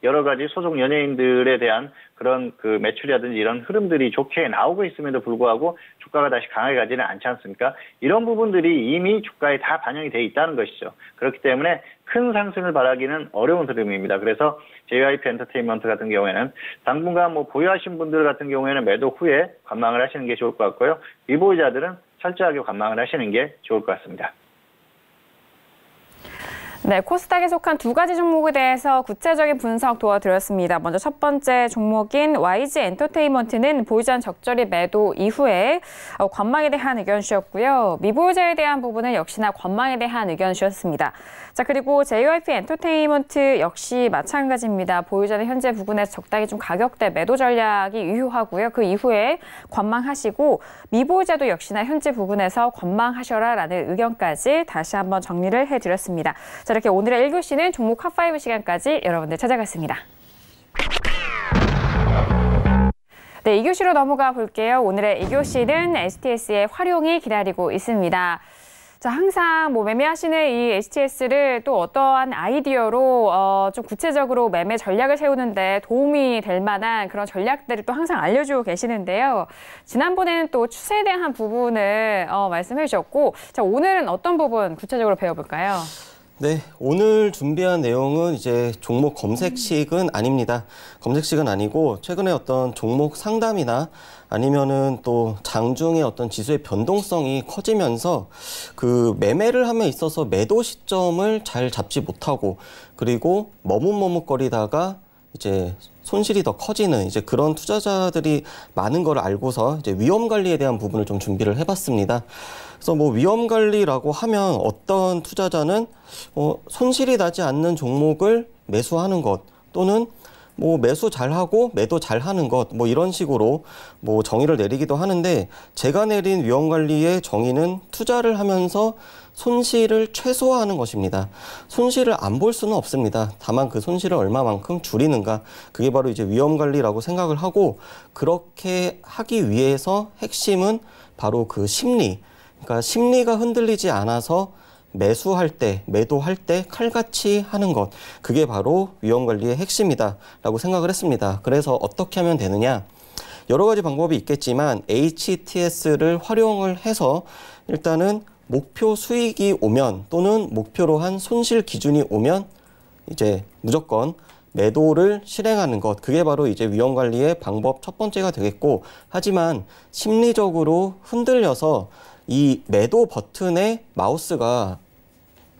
여러 가지 소속 연예인들에 대한 그런 그 매출이라든지 이런 흐름들이 좋게 나오고 있음에도 불구하고 주가가 다시 강하게 가지는 않지 않습니까? 이런 부분들이 이미 주가에 다 반영이 돼 있다는 것이죠. 그렇기 때문에 큰 상승을 바라기는 어려운 흐름입니다. 그래서 JYP 엔터테인먼트 같은 경우에는 당분간 보유하신 분들 같은 경우에는 매도 후에 관망을 하시는 게 좋을 것 같고요. 미보유자들은 철저하게 관망을 하시는 게 좋을 것 같습니다. 네, 코스닥에 속한 두 가지 종목에 대해서 구체적인 분석 도와드렸습니다. 먼저 첫 번째 종목인 YG 엔터테인먼트는 보유자는 적절히 매도 이후에 관망에 대한 의견 주셨고요. 미보유자에 대한 부분은 역시나 관망에 대한 의견 주셨습니다. 자, 그리고 JYP 엔터테인먼트 역시 마찬가지입니다. 보유자는 현재 부분에서 적당히 좀 가격대 매도 전략이 유효하고요. 그 이후에 관망하시고 미보유자도 역시나 현재 부분에서 관망하셔라라는 의견까지 다시 한번 정리를 해드렸습니다. 자, 이렇게 오늘의 1교시는 종목 핫5 시간까지 여러분들 찾아갔습니다. 네, 2교시로 넘어가 볼게요. 오늘의 2교시는 STS의 활용이 기다리고 있습니다. 자, 항상 매매하시는 이 STS를 또 어떠한 아이디어로 좀 구체적으로 매매 전략을 세우는데 도움이 될 만한 그런 전략들을 또 항상 알려주고 계시는데요. 지난번에는 또 추세에 대한 부분을 말씀해 주셨고, 자, 오늘은 어떤 부분 구체적으로 배워볼까요? 네, 오늘 준비한 내용은 이제 종목 검색식은 아닙니다. 검색식은 아니고 최근에 어떤 종목 상담이나 아니면은 또 장중에 어떤 지수의 변동성이 커지면서 그 매매를 함에 있어서 매도 시점을 잘 잡지 못하고 그리고 머뭇머뭇거리다가 이제 손실이 더 커지는 이제 그런 투자자들이 많은 걸 알고서 이제 위험 관리에 대한 부분을 좀 준비를 해봤습니다. 그래서 위험 관리라고 하면 어떤 투자자는 손실이 나지 않는 종목을 매수하는 것 또는 매수 잘하고 매도 잘하는 것 이런 식으로 정의를 내리기도 하는데 제가 내린 위험 관리의 정의는 투자를 하면서 손실을 최소화하는 것입니다. 손실을 안 볼 수는 없습니다. 다만 그 손실을 얼마만큼 줄이는가 그게 바로 이제 위험 관리라고 생각을 하고 그렇게 하기 위해서 핵심은 바로 그 심리. 그러니까 심리가 흔들리지 않아서 매수할 때, 매도할 때 칼같이 하는 것. 그게 바로 위험관리의 핵심이다 라고 생각을 했습니다. 그래서 어떻게 하면 되느냐? 여러 가지 방법이 있겠지만 HTS를 활용을 해서 일단은 목표 수익이 오면 또는 목표로 한 손실 기준이 오면 이제 무조건 매도를 실행하는 것, 그게 바로 이제 위험 관리의 방법 첫 번째가 되겠고, 하지만 심리적으로 흔들려서 이 매도 버튼에 마우스가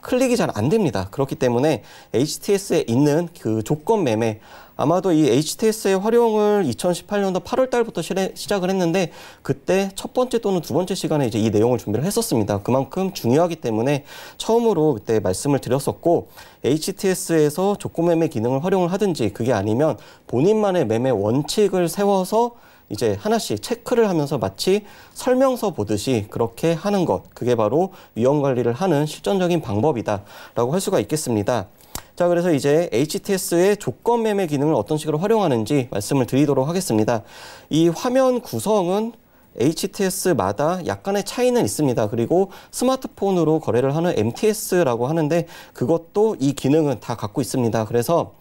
클릭이 잘 안 됩니다. 그렇기 때문에 HTS에 있는 그 조건 매매, 아마도 이 HTS의 활용을 2018년도 8월 달부터 시작을 했는데, 그때 첫 번째 또는 두 번째 시간에 이제 이 내용을 준비를 했었습니다. 그만큼 중요하기 때문에 처음으로 그때 말씀을 드렸었고, HTS에서 조건 매매 기능을 활용을 하든지, 그게 아니면 본인만의 매매 원칙을 세워서 이제 하나씩 체크를 하면서 마치 설명서 보듯이 그렇게 하는 것, 그게 바로 위험 관리를 하는 실전적인 방법이다라고 할 수가 있겠습니다. 자, 그래서 이제 HTS의 조건 매매 기능을 어떤 식으로 활용하는지 말씀을 드리도록 하겠습니다. 이 화면 구성은 HTS마다 약간의 차이는 있습니다. 그리고 스마트폰으로 거래를 하는 MTS라고 하는데, 그것도 이 기능은 다 갖고 있습니다. 그래서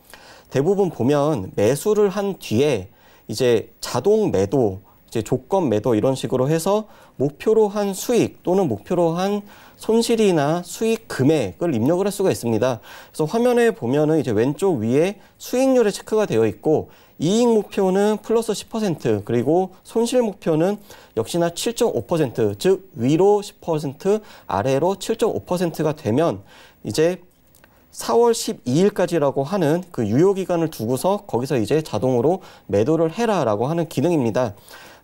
대부분 보면 매수를 한 뒤에 이제 자동 매도, 이제 조건 매도 이런 식으로 해서 목표로 한 수익 또는 목표로 한 손실이나 수익 금액을 입력을 할 수가 있습니다. 그래서 화면에 보면은 이제 왼쪽 위에 수익률에 체크가 되어 있고, 이익 목표는 플러스 10%, 그리고 손실 목표는 역시나 7.5%, 즉 위로 10%, 아래로 7.5%가 되면 이제 4월 12일까지라고 하는 그 유효기간을 두고서 거기서 이제 자동으로 매도를 해라라고 하는 기능입니다.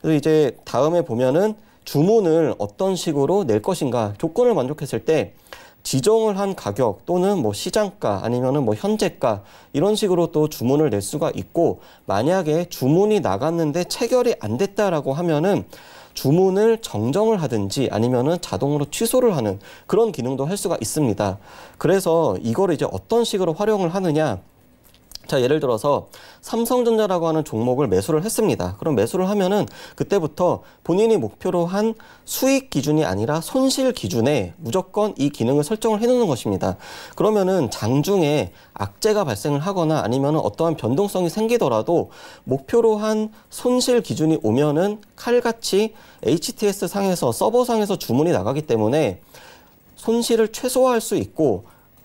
그래서 이제 다음에 보면은 주문을 어떤 식으로 낼 것인가, 조건을 만족했을 때 지정을 한 가격 또는 뭐 시장가 아니면은 뭐 현재가 이런 식으로 또 주문을 낼 수가 있고, 만약에 주문이 나갔는데 체결이 안 됐다라고 하면은 주문을 정정을 하든지 아니면은 자동으로 취소를 하는 그런 기능도 할 수가 있습니다. 그래서 이거를 이제 어떤 식으로 활용을 하느냐. 자, 예를 들어서 삼성전자라고 하는 종목을 매수를 했습니다. 그럼 매수를 하면은 그때부터 본인이 목표로 한 수익 기준이 아니라 손실 기준에 무조건 이 기능을 설정을 해놓는 것입니다. 그러면은 장중에 악재가 발생을 하거나 아니면은 어떠한 변동성이 생기더라도 목표로 한 손실 기준이 오면은 칼같이 HTS 상에서 서버 상에서 주문이 나가기 때문에 손실을 최소화할 수 있고,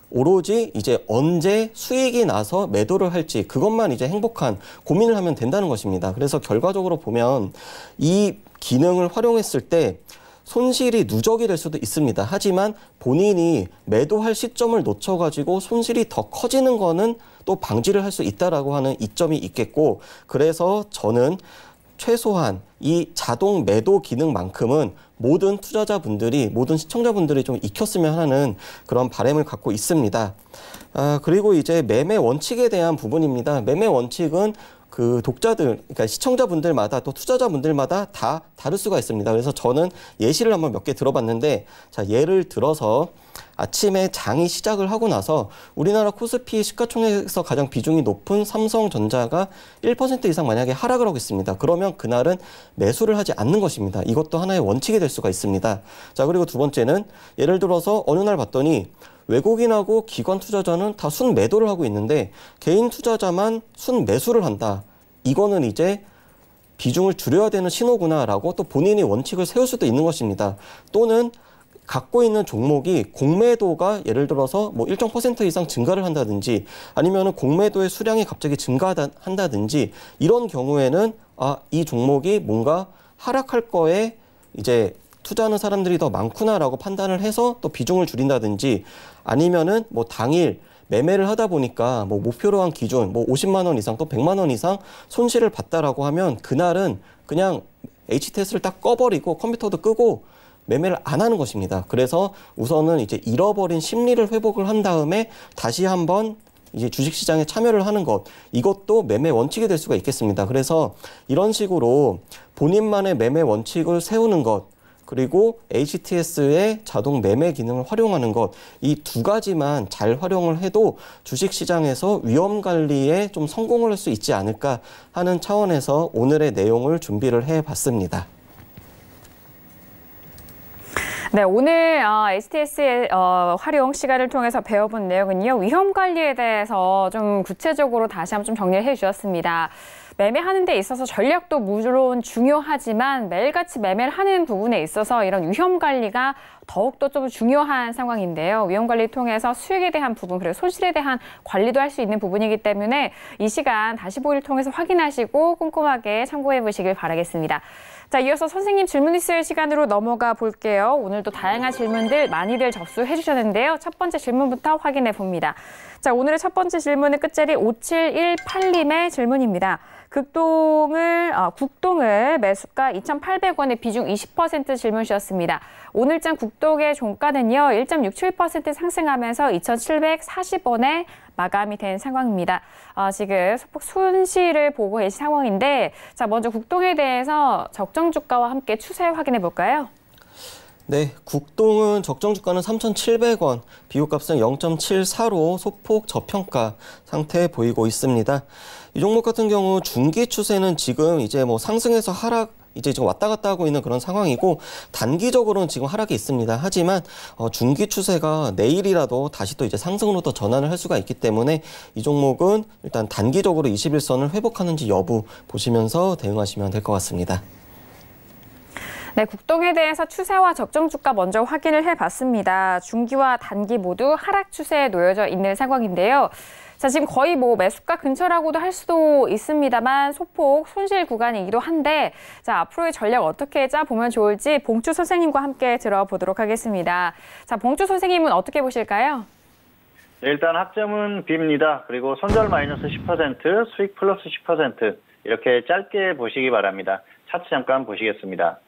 오로지 이제 언제 수익이 나서 매도를 할지 그것만 이제 행복한 고민을 하면 된다는 것입니다. 그래서 결과적으로 보면 이 기능을 활용했을 때 손실이 누적이 될 수도 있습니다. 하지만 본인이 매도할 시점을 놓쳐가지고 손실이 더 커지는 거는 또 방지를 할 수 있다라고 하는 이점이 있겠고, 그래서 저는 최소한 이 자동 매도 기능만큼은 모든 투자자분들이, 모든 시청자분들이 좀 익혔으면 하는 그런 바람을 갖고 있습니다. 그리고 이제 매매 원칙에 대한 부분입니다. 매매 원칙은 그 독자들, 그러니까 시청자분들마다 또 투자자분들마다 다 다를 수가 있습니다. 그래서 저는 예시를 한번 몇 개 들어봤는데, 자, 예를 들어서 아침에 장이 시작을 하고 나서 우리나라 코스피 시가총액에서 가장 비중이 높은 삼성전자가 1% 이상 만약에 하락을 하고 있습니다. 그러면 그날은 매수를 하지 않는 것입니다. 이것도 하나의 원칙이 될 수가 있습니다. 자, 그리고 두 번째는 예를 들어서 어느 날 봤더니 외국인하고 기관 투자자는 다 순매도를 하고 있는데 개인 투자자만 순매수를 한다. 이거는 이제 비중을 줄여야 되는 신호구나라고 또 본인이 원칙을 세울 수도 있는 것입니다. 또는 갖고 있는 종목이 공매도가 예를 들어서 뭐 일정 퍼센트 이상 증가를 한다든지 아니면은 공매도의 수량이 갑자기 증가한다든지 이런 경우에는 이 종목이 뭔가 하락할 거에 이제 투자하는 사람들이 더 많구나라고 판단을 해서 또 비중을 줄인다든지 아니면은 뭐 당일 매매를 하다 보니까 뭐 목표로 한 기준 뭐 50만 원 이상 또 100만 원 이상 손실을 봤다라고 하면 그날은 그냥 HTS를 딱 꺼버리고 컴퓨터도 끄고 매매를 안 하는 것입니다. 그래서 우선은 이제 잃어버린 심리를 회복을 한 다음에 다시 한번 이제 주식시장에 참여를 하는 것, 이것도 매매 원칙이 될 수가 있겠습니다. 그래서 이런 식으로 본인만의 매매 원칙을 세우는 것, 그리고 HTS의 자동 매매 기능을 활용하는 것, 이 두 가지만 잘 활용을 해도 주식시장에서 위험 관리에 좀 성공을 할 수 있지 않을까 하는 차원에서 오늘의 내용을 준비를 해봤습니다. 네, 오늘 HTS의 활용 시간을 통해서 배워본 내용은요, 위험 관리에 대해서 좀 구체적으로 다시 한번 좀 정리를 해주셨습니다. 매매하는 데 있어서 전략도 물론 중요하지만 매일같이 매매를 하는 부분에 있어서 이런 위험 관리가 더욱더 좀 중요한 상황인데요. 위험 관리 통해서 수익에 대한 부분 그리고 손실에 대한 관리도 할 수 있는 부분이기 때문에 이 시간 다시보기를 통해서 확인하시고 꼼꼼하게 참고해 보시길 바라겠습니다. 자, 이어서 선생님 질문 있을 시간으로 넘어가 볼게요. 오늘도 다양한 질문들 많이들 접수해 주셨는데요. 첫 번째 질문부터 확인해 봅니다. 자, 오늘의 첫 번째 질문은 끝자리 5718님의 질문입니다. 국동을 매수가 2,800원에 비중 20% 질문 주셨습니다. 오늘장 국동의 종가는요, 1.67% 상승하면서 2,740원에 마감이 된 상황입니다. 지금 소폭 손실을 보고 계신 상황인데, 자, 먼저 국동에 대해서 적정 주가와 함께 추세 확인해 볼까요? 네, 국동은 적정 주가는 3,700원, 비교값은 0.74로 소폭 저평가 상태 보이고 있습니다. 이 종목 같은 경우 중기 추세는 지금 이제 뭐 상승해서 하락, 이제 지금 왔다 갔다 하고 있는 그런 상황이고 단기적으로는 지금 하락이 있습니다. 하지만 중기 추세가 내일이라도 다시 또 이제 상승으로 또 전환을 할 수가 있기 때문에 이 종목은 일단 단기적으로 21선을 회복하는지 여부 보시면서 대응하시면 될 것 같습니다. 네, 국동에 대해서 추세와 적정 주가 먼저 확인을 해봤습니다. 중기와 단기 모두 하락 추세에 놓여져 있는 상황인데요. 자, 지금 거의 뭐 매수가 근처라고도 할 수도 있습니다만 소폭 손실 구간이기도 한데, 자, 앞으로의 전략 어떻게 짜보면 좋을지 봉주 선생님과 함께 들어보도록 하겠습니다. 자, 봉주 선생님은 어떻게 보실까요? 네, 일단 학점은 B입니다. 그리고 손절 마이너스 10%, 수익 플러스 10% 이렇게 짧게 보시기 바랍니다. 차트 잠깐 보시겠습니다.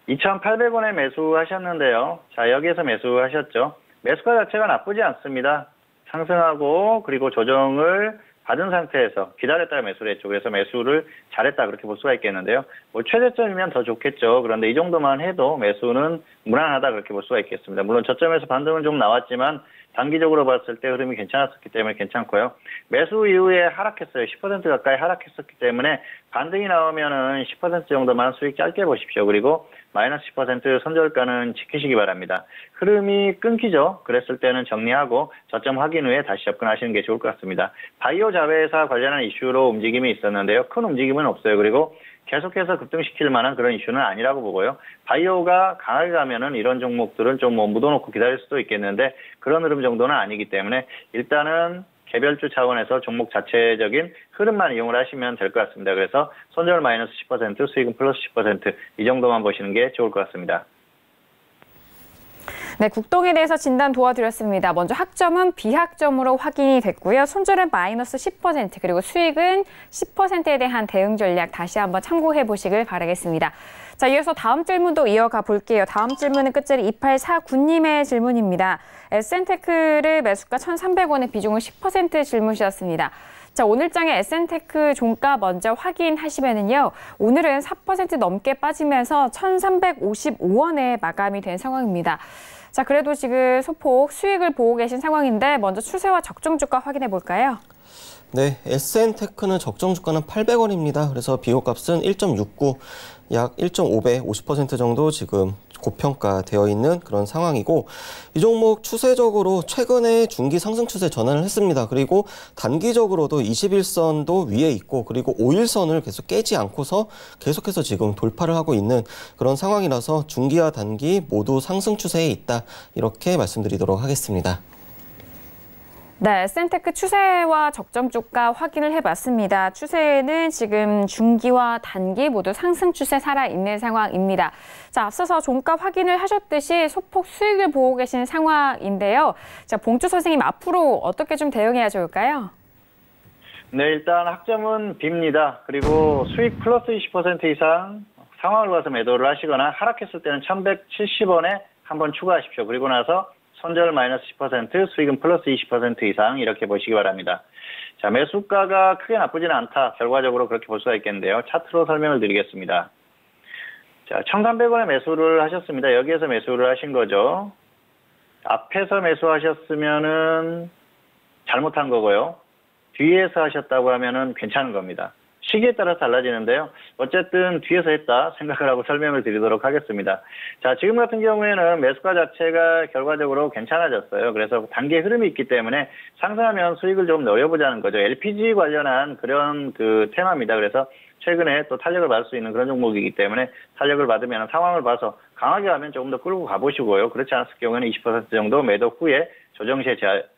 2,800원에 매수하셨는데요. 자, 여기에서 매수하셨죠. 매수가 자체가 나쁘지 않습니다. 상승하고 그리고 조정을 받은 상태에서 기다렸다가 매수를 했죠. 그래서 매수를 잘했다 그렇게 볼 수가 있겠는데요. 뭐 최저점이면 더 좋겠죠. 그런데 이 정도만 해도 매수는 무난하다 그렇게 볼 수가 있겠습니다. 물론 저점에서 반등은 좀 나왔지만 단기적으로 봤을 때 흐름이 괜찮았었기 때문에 괜찮고요. 매수 이후에 하락했어요. 10% 가까이 하락했었기 때문에 반등이 나오면은 10% 정도만 수익 짧게 보십시오. 그리고 마이너스 10% 손절가는 지키시기 바랍니다. 흐름이 끊기죠. 그랬을 때는 정리하고 저점 확인 후에 다시 접근하시는 게 좋을 것 같습니다. 바이오 자회사 관련한 이슈로 움직임이 있었는데요. 큰 움직임은 없어요. 그리고 계속해서 급등시킬 만한 그런 이슈는 아니라고 보고요. 바이오가 강하게 가면은 이런 종목들은 좀 뭐 묻어놓고 기다릴 수도 있겠는데 그런 흐름 정도는 아니기 때문에 일단은 개별주 차원에서 종목 자체적인 흐름만 이용을 하시면 될 것 같습니다. 그래서 손절 마이너스 10%, 수익은 플러스 10% 이 정도만 보시는 게 좋을 것 같습니다. 네, 국동에 대해서 진단 도와드렸습니다. 먼저 학점은 비학점으로 확인이 됐고요. 손절은 마이너스 10% 그리고 수익은 10%에 대한 대응 전략 다시 한번 참고해 보시길 바라겠습니다. 자, 이어서 다음 질문도 이어가 볼게요. 다음 질문은 끝자리 2849님의 질문입니다. SN테크를 매수가 1,300원에 비중을 10% 질문 주셨습니다. 자, 오늘장의 SN테크 종가 먼저 확인하시면은요. 오늘은 4% 넘게 빠지면서 1,355원에 마감이 된 상황입니다. 자, 그래도 지금 소폭 수익을 보고 계신 상황인데 먼저 추세와 적정 주가 확인해 볼까요? 네, SN테크는 적정 주가는 800원입니다. 그래서 비교값은 1.69, 약 1.5배, 50% 정도 지금 고평가되어 있는 그런 상황이고 이 종목 추세적으로 최근에 중기 상승 추세 전환을 했습니다. 그리고 단기적으로도 21선도 위에 있고 그리고 5일선을 계속 깨지 않고서 계속해서 지금 돌파를 하고 있는 그런 상황이라서 중기와 단기 모두 상승 추세에 있다. 이렇게 말씀드리도록 하겠습니다. 네, SN테크 추세와 적정 주가 확인을 해봤습니다. 추세는 지금 중기와 단기 모두 상승 추세 살아있는 상황입니다. 자, 앞서서 종가 확인을 하셨듯이 소폭 수익을 보고 계신 상황인데요. 자, 봉주 선생님 앞으로 어떻게 좀 대응해야 좋을까요? 네, 일단 학점은 B입니다. 그리고 수익 플러스 20% 이상 상황을 봐서 매도를 하시거나 하락했을 때는 1,170원에 한번 추가하십시오. 그리고 나서 손절 마이너스 10%, 수익은 플러스 20% 이상 이렇게 보시기 바랍니다. 자, 매수가가 크게 나쁘지는 않다. 결과적으로 그렇게 볼 수가 있겠는데요. 차트로 설명을 드리겠습니다. 자, 1,300원에 매수를 하셨습니다. 여기에서 매수를 하신 거죠. 앞에서 매수하셨으면은 잘못한 거고요. 뒤에서 하셨다고 하면은 괜찮은 겁니다. 시기에 따라서 달라지는데요. 어쨌든 뒤에서 했다 생각을 하고 설명을 드리도록 하겠습니다. 자, 지금 같은 경우에는 매수가 자체가 결과적으로 괜찮아졌어요. 그래서 단기 흐름이 있기 때문에 상승하면 수익을 좀 넣어보자는 거죠. LPG 관련한 그런 그 테마입니다. 그래서 최근에 또 탄력을 받을 수 있는 그런 종목이기 때문에 탄력을 받으면 상황을 봐서 강하게 하면 조금 더 끌고 가보시고요. 그렇지 않았을 경우에는 20% 정도 매도 후에 조정 시에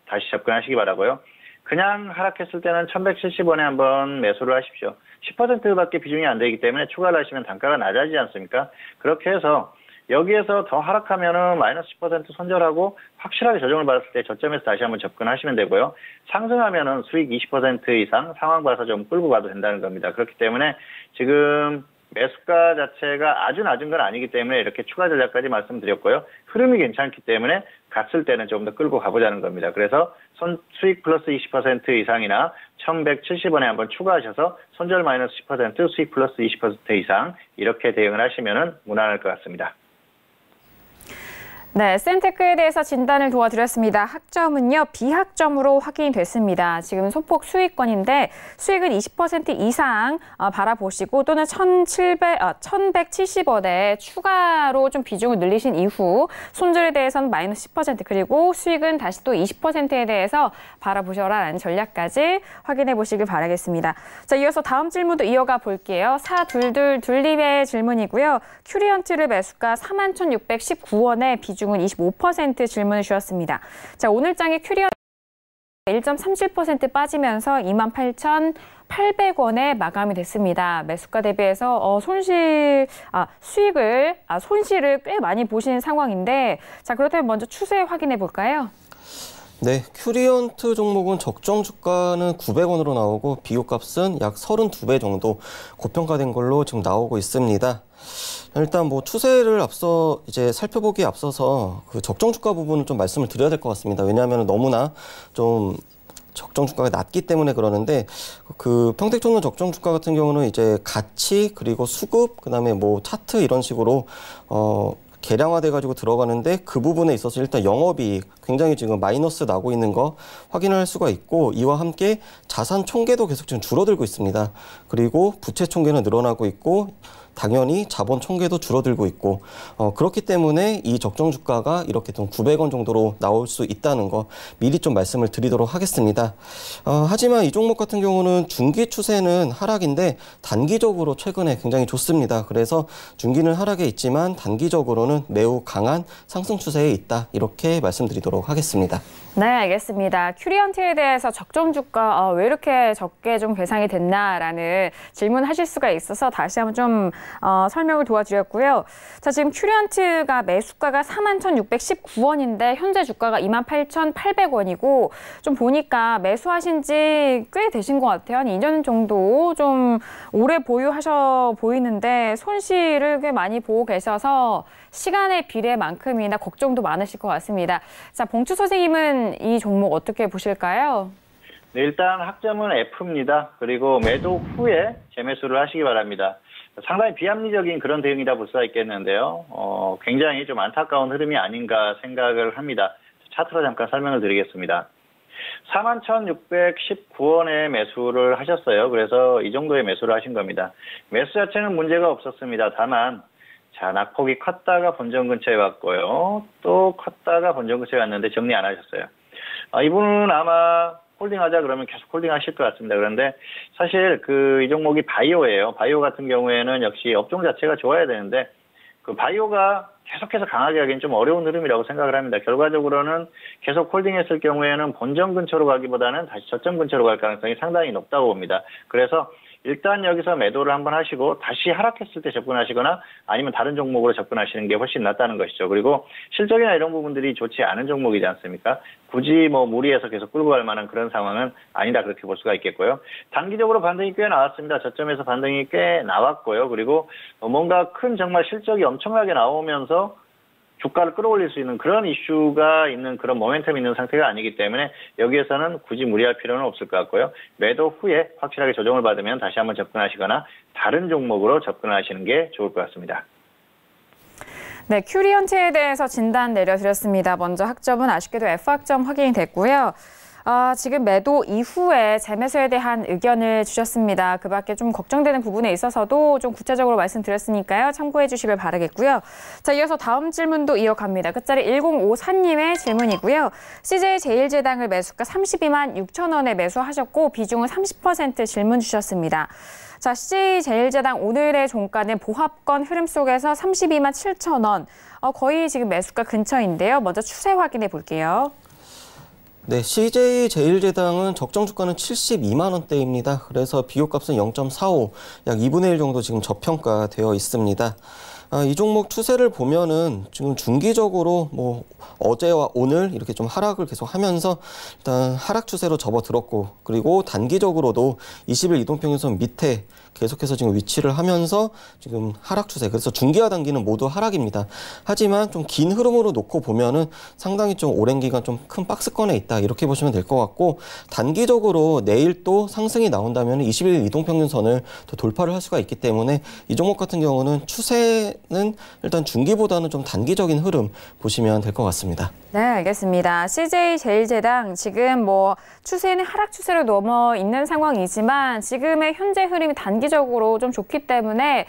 다시 접근하시기 바라고요. 그냥 하락했을 때는 1170원에 한번 매수를 하십시오. 10%밖에 비중이 안 되기 때문에 추가를 하시면 단가가 낮아지지 않습니까? 그렇게 해서 여기에서 더 하락하면은 마이너스 10% 손절하고 확실하게 조정을 받았을 때 저점에서 다시 한번 접근하시면 되고요. 상승하면은 수익 20% 이상 상황 봐서 좀 끌고 가도 된다는 겁니다. 그렇기 때문에 지금 매수가 자체가 아주 낮은 건 아니기 때문에 이렇게 추가 전략까지 말씀드렸고요. 흐름이 괜찮기 때문에 갔을 때는 좀 더 끌고 가보자는 겁니다. 그래서 수익 플러스 20% 이상이나 1170원에 한번 추가하셔서 손절 마이너스 10%, 수익 플러스 20% 이상 이렇게 대응을 하시면 무난할 것 같습니다. 네, 센테크에 대해서 진단을 도와드렸습니다. 학점은요, 비학점으로 확인이 됐습니다. 지금 소폭 수익권인데 수익은 20% 이상 바라보시고 또는 1170원에 추가로 좀 비중을 늘리신 이후 손절에 대해서는 마이너스 10% 그리고 수익은 다시 또 20%에 대해서 바라보셔라라는 전략까지 확인해 보시길 바라겠습니다. 자, 이어서 다음 질문도 이어가 볼게요. 4222님의 질문이고요. 큐리언트를 매수가 41,619원에 비중은 25% 질문을 주셨습니다. 자, 오늘장의 큐리언 1.37% 빠지면서 28,800원에 마감이 됐습니다. 매수가 대비해서 손실을 꽤 많이 보시는 상황인데, 자, 그렇다면 먼저 추세 확인해 볼까요? 네, 큐리언트 종목은 적정 주가는 900원으로 나오고 비교값은 약 32배 정도 고평가된 걸로 지금 나오고 있습니다. 일단 뭐 추세를 살펴보기에 앞서서 그 적정 주가 부분을 좀 말씀을 드려야 될 것 같습니다. 왜냐하면 너무나 좀 적정 주가가 낮기 때문에 그러는데 그 평택촌의 적정 주가 같은 경우는 이제 가치 그리고 수급 그다음에 뭐 차트 이런 식으로 계량화돼 가지고 들어가는데 그 부분에 있어서 일단 영업이 굉장히 지금 마이너스 나고 있는 거 확인할 수가 있고 이와 함께 자산 총계도 계속 지금 줄어들고 있습니다. 그리고 부채 총계는 늘어나고 있고 당연히 자본 총계도 줄어들고 있고 그렇기 때문에 이 적정 주가가 이렇게 좀 900원 정도로 나올 수 있다는 거 미리 좀 말씀을 드리도록 하겠습니다. 하지만 이 종목 같은 경우는 중기 추세는 하락인데 단기적으로 최근에 굉장히 좋습니다. 그래서 중기는 하락에 있지만 단기적으로는 매우 강한 상승 추세에 있다. 이렇게 말씀드리도록 하겠습니다. 네, 알겠습니다. 큐리언트에 대해서 적정 주가 왜 이렇게 적게 좀 계상이 됐나라는 질문하실 수가 있어서 다시 한번 좀 설명을 도와드렸고요. 자, 지금 큐리언트가 매수가가 41,619원인데 현재 주가가 28,800원이고 좀 보니까 매수하신 지 꽤 되신 것 같아요. 한 2년 정도 좀 오래 보유하셔 보이는데 손실을 꽤 많이 보고 계셔서 시간의 비례만큼이나 걱정도 많으실 것 같습니다. 자, 봉추 선생님은 이 종목 어떻게 보실까요? 네, 일단 학점은 F입니다. 그리고 매도 후에 재매수를 하시기 바랍니다. 상당히 비합리적인 그런 대응이다 볼 수가 있겠는데요. 굉장히 좀 안타까운 흐름이 아닌가 생각을 합니다. 차트로 잠깐 설명을 드리겠습니다. 41,619원에 매수를 하셨어요. 그래서 이 정도의 매수를 하신 겁니다. 매수 자체는 문제가 없었습니다. 다만 자, 낙폭이 컸다가 본전 근처에 왔고요. 또 컸다가 본전 근처에 왔는데 정리 안 하셨어요. 이분은 아마 홀딩하자 그러면 계속 홀딩하실 것 같습니다. 그런데 사실 이 종목이 바이오예요. 바이오 같은 경우에는 역시 업종 자체가 좋아야 되는데 그 바이오가 계속해서 강하게 하기엔 좀 어려운 흐름이라고 생각을 합니다. 결과적으로는 계속 홀딩했을 경우에는 본전 근처로 가기보다는 다시 저점 근처로 갈 가능성이 상당히 높다고 봅니다. 그래서 일단 여기서 매도를 한번 하시고 다시 하락했을 때 접근하시거나 아니면 다른 종목으로 접근하시는 게 훨씬 낫다는 것이죠. 그리고 실적이나 이런 부분들이 좋지 않은 종목이지 않습니까? 굳이 무리해서 계속 끌고 갈 만한 그런 상황은 아니다 그렇게 볼 수가 있겠고요. 단기적으로 반등이 꽤 나왔습니다. 저점에서 반등이 꽤 나왔고요. 그리고 뭔가 큰 정말 실적이 엄청나게 나오면서 주가를 끌어올릴 수 있는 그런 이슈가 있는 그런 모멘텀이 있는 상태가 아니기 때문에 여기에서는 굳이 무리할 필요는 없을 것 같고요. 매도 후에 확실하게 조정을 받으면 다시 한번 접근하시거나 다른 종목으로 접근하시는 게 좋을 것 같습니다. 네, 큐리언트에 대해서 진단 내려드렸습니다. 먼저 학점은 아쉽게도 F학점 확인이 됐고요. 지금 매도 이후에 재매수에 대한 의견을 주셨습니다. 그 밖에 좀 걱정되는 부분에 있어서도 좀 구체적으로 말씀드렸으니까요. 참고해 주시길 바라겠고요. 자, 이어서 다음 질문도 이어갑니다. 끝자리 1054님의 질문이고요. CJ제일제당을 매수가 32만 6천 원에 매수하셨고 비중은 30% 질문 주셨습니다. 자, CJ제일제당 오늘의 종가는 보합권 흐름 속에서 32만 7천 원. 거의 지금 매수가 근처인데요. 먼저 추세 확인해 볼게요. 네, CJ제일제당은 적정 주가는 72만 원대입니다. 그래서 비교값은 0.45, 약 2분의 1 정도 지금 저평가되어 있습니다. 이 종목 추세를 보면은 지금 중기적으로 뭐 어제와 오늘 이렇게 좀 하락을 계속 하면서 일단 하락 추세로 접어들었고, 그리고 단기적으로도 20일 이동평균선 밑에 계속해서 지금 위치를 하면서 지금 하락 추세, 그래서 중기와 단기는 모두 하락입니다. 하지만 좀 긴 흐름으로 놓고 보면은 상당히 좀 오랜 기간 좀 큰 박스권에 있다, 이렇게 보시면 될 것 같고, 단기적으로 내일 또 상승이 나온다면 20일 이동평균선을 또 돌파를 할 수가 있기 때문에 이 종목 같은 경우는 추세는 일단 중기보다는 좀 단기적인 흐름 보시면 될 것 같습니다. 네, 알겠습니다. CJ제일제당 지금 뭐 추세는 하락 추세로 넘어 있는 상황이지만 지금의 현재 흐름이 단기적으로 좀 좋기 때문에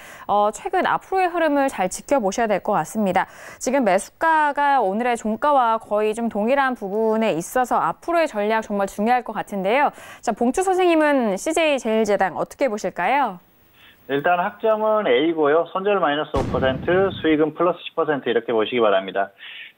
최근 앞으로의 흐름을 잘 지켜보셔야 될 것 같습니다. 지금 매수가가 오늘의 종가와 거의 좀 동일한 부분에 있어서 앞으로의 전략 정말 중요할 것 같은데요. 자, 봉추 선생님은 CJ제일제당 어떻게 보실까요? 일단 학점은 A고요. 손절 마이너스 5%, 수익은 플러스 10% 이렇게 보시기 바랍니다.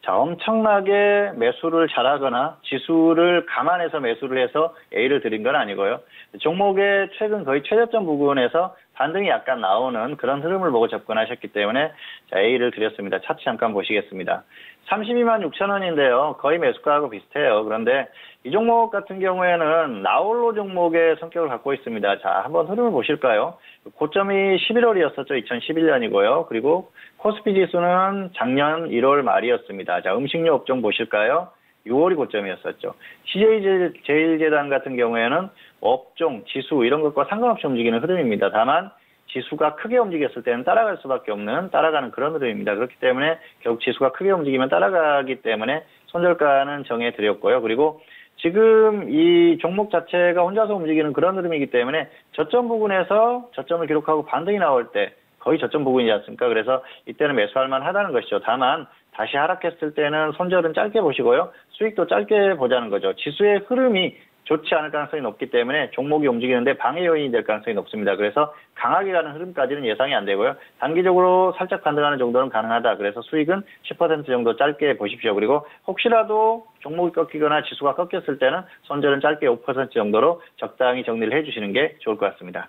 자, 엄청나게 매수를 잘하거나 지수를 감안해서 매수를 해서 A를 드린 건 아니고요. 종목의 최근 거의 최저점 부근에서 반등이 약간 나오는 그런 흐름을 보고 접근하셨기 때문에 자, A를 드렸습니다. 차트 잠깐 보시겠습니다. 32만 6천 원인데요. 거의 매수가하고 비슷해요. 그런데 이 종목 같은 경우에는 나홀로 종목의 성격을 갖고 있습니다. 자, 한번 흐름을 보실까요? 고점이 11월이었었죠. 2011년이고요. 그리고 코스피 지수는 작년 1월 말이었습니다. 자, 음식료 업종 보실까요? 6월이 고점이었었죠. CJ제일제당 같은 경우에는 업종, 지수 이런 것과 상관없이 움직이는 흐름입니다. 다만 지수가 크게 움직였을 때는 따라갈 수밖에 없는, 따라가는 그런 흐름입니다. 그렇기 때문에 결국 지수가 크게 움직이면 따라가기 때문에 손절가는 정해드렸고요. 그리고 지금 이 종목 자체가 혼자서 움직이는 그런 흐름이기 때문에 저점 부근에서 저점을 기록하고 반등이 나올 때 거의 저점 부근이지 않습니까? 그래서 이때는 매수할 만하다는 것이죠. 다만 다시 하락했을 때는 손절은 짧게 보시고요. 수익도 짧게 보자는 거죠. 지수의 흐름이 좋지 않을 가능성이 높기 때문에 종목이 움직이는데 방해 요인이 될 가능성이 높습니다. 그래서 강하게 가는 흐름까지는 예상이 안 되고요. 단기적으로 살짝 반등하는 정도는 가능하다. 그래서 수익은 10% 정도 짧게 보십시오. 그리고 혹시라도 종목이 꺾이거나 지수가 꺾였을 때는 손절은 짧게 5% 정도로 적당히 정리를 해주시는 게 좋을 것 같습니다.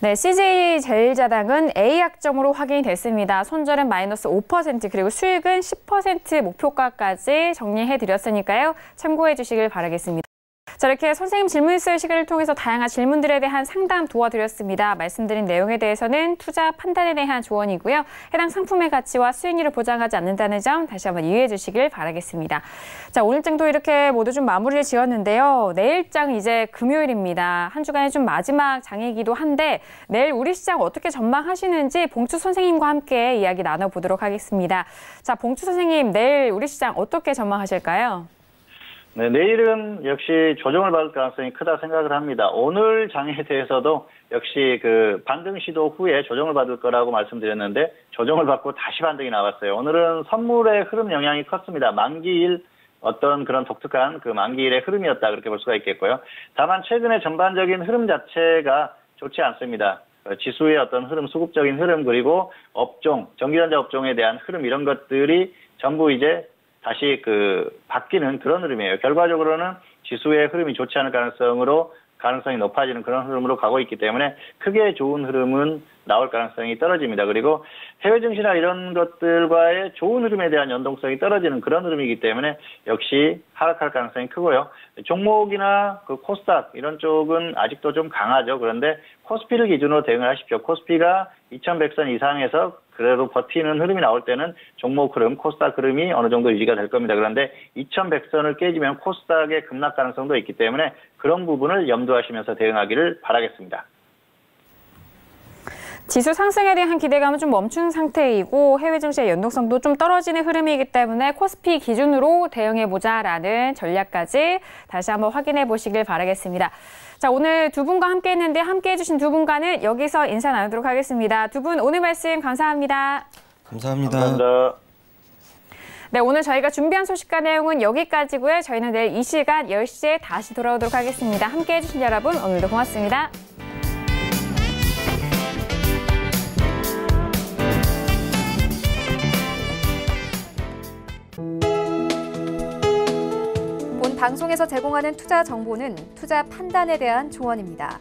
네, CJ제일제당은 A 약점으로 확인이 됐습니다. 손절은 마이너스 5% 그리고 수익은 10% 목표가까지 정리해드렸으니까요. 참고해 주시길 바라겠습니다. 자, 이렇게 선생님 질문 있을 시간을 통해서 다양한 질문들에 대한 상담 도와드렸습니다. 말씀드린 내용에 대해서는 투자 판단에 대한 조언이고요. 해당 상품의 가치와 수익률을 보장하지 않는다는 점 다시 한번 이해해 주시길 바라겠습니다. 자, 오늘장도 이렇게 모두 좀 마무리를 지었는데요. 내일장 이제 금요일입니다. 한 주간의 좀 마지막 장이기도 한데 내일 우리 시장 어떻게 전망하시는지 봉추 선생님과 함께 이야기 나눠보도록 하겠습니다. 자, 봉추 선생님, 내일 우리 시장 어떻게 전망하실까요? 네, 내일은 역시 조정을 받을 가능성이 크다 생각을 합니다. 오늘 장에 대해서도 역시 그 반등 시도 후에 조정을 받을 거라고 말씀드렸는데 조정을 받고 다시 반등이 나왔어요. 오늘은 선물의 흐름 영향이 컸습니다. 만기일 어떤 그런 독특한 그 만기일의 흐름이었다 그렇게 볼 수가 있겠고요. 다만 최근에 전반적인 흐름 자체가 좋지 않습니다. 지수의 어떤 흐름, 수급적인 흐름 그리고 업종, 전기전자 업종에 대한 흐름 이런 것들이 전부 이제 다시 바뀌는 그런 흐름이에요. 결과적으로는 지수의 흐름이 좋지 않을 가능성이 높아지는 그런 흐름으로 가고 있기 때문에 크게 좋은 흐름은 나올 가능성이 떨어집니다. 그리고 해외 증시나 이런 것들과의 좋은 흐름에 대한 연동성이 떨어지는 그런 흐름이기 때문에 역시 하락할 가능성이 크고요. 종목이나 그 코스닥 이런 쪽은 아직도 좀 강하죠. 그런데 코스피를 기준으로 대응을 하십시오. 코스피가 2100선 이상에서 그래도 버티는 흐름이 나올 때는 종목 흐름, 코스닥 흐름이 어느 정도 유지가 될 겁니다. 그런데 2100선을 깨지면 코스닥의 급락 가능성도 있기 때문에 그런 부분을 염두하시면서 대응하기를 바라겠습니다. 지수 상승에 대한 기대감은 좀 멈춘 상태이고 해외 증시의 연동성도 좀 떨어지는 흐름이기 때문에 코스피 기준으로 대응해보자라는 전략까지 다시 한번 확인해 보시길 바라겠습니다. 자, 오늘 두 분과 함께 했는데 함께 해주신 두 분과는 여기서 인사 나누도록 하겠습니다. 두 분 오늘 말씀 감사합니다. 감사합니다. 감사합니다. 네, 오늘 저희가 준비한 소식과 내용은 여기까지고요. 저희는 내일 이 시간 10시에 다시 돌아오도록 하겠습니다. 함께 해주신 여러분 오늘도 고맙습니다. 본 방송에서 제공하는 투자 정보는 투자 판단에 대한 조언입니다.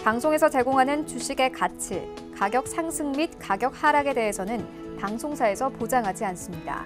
방송에서 제공하는 주식의 가치, 가격 상승 및 가격 하락에 대해서는 방송사에서 보장하지 않습니다.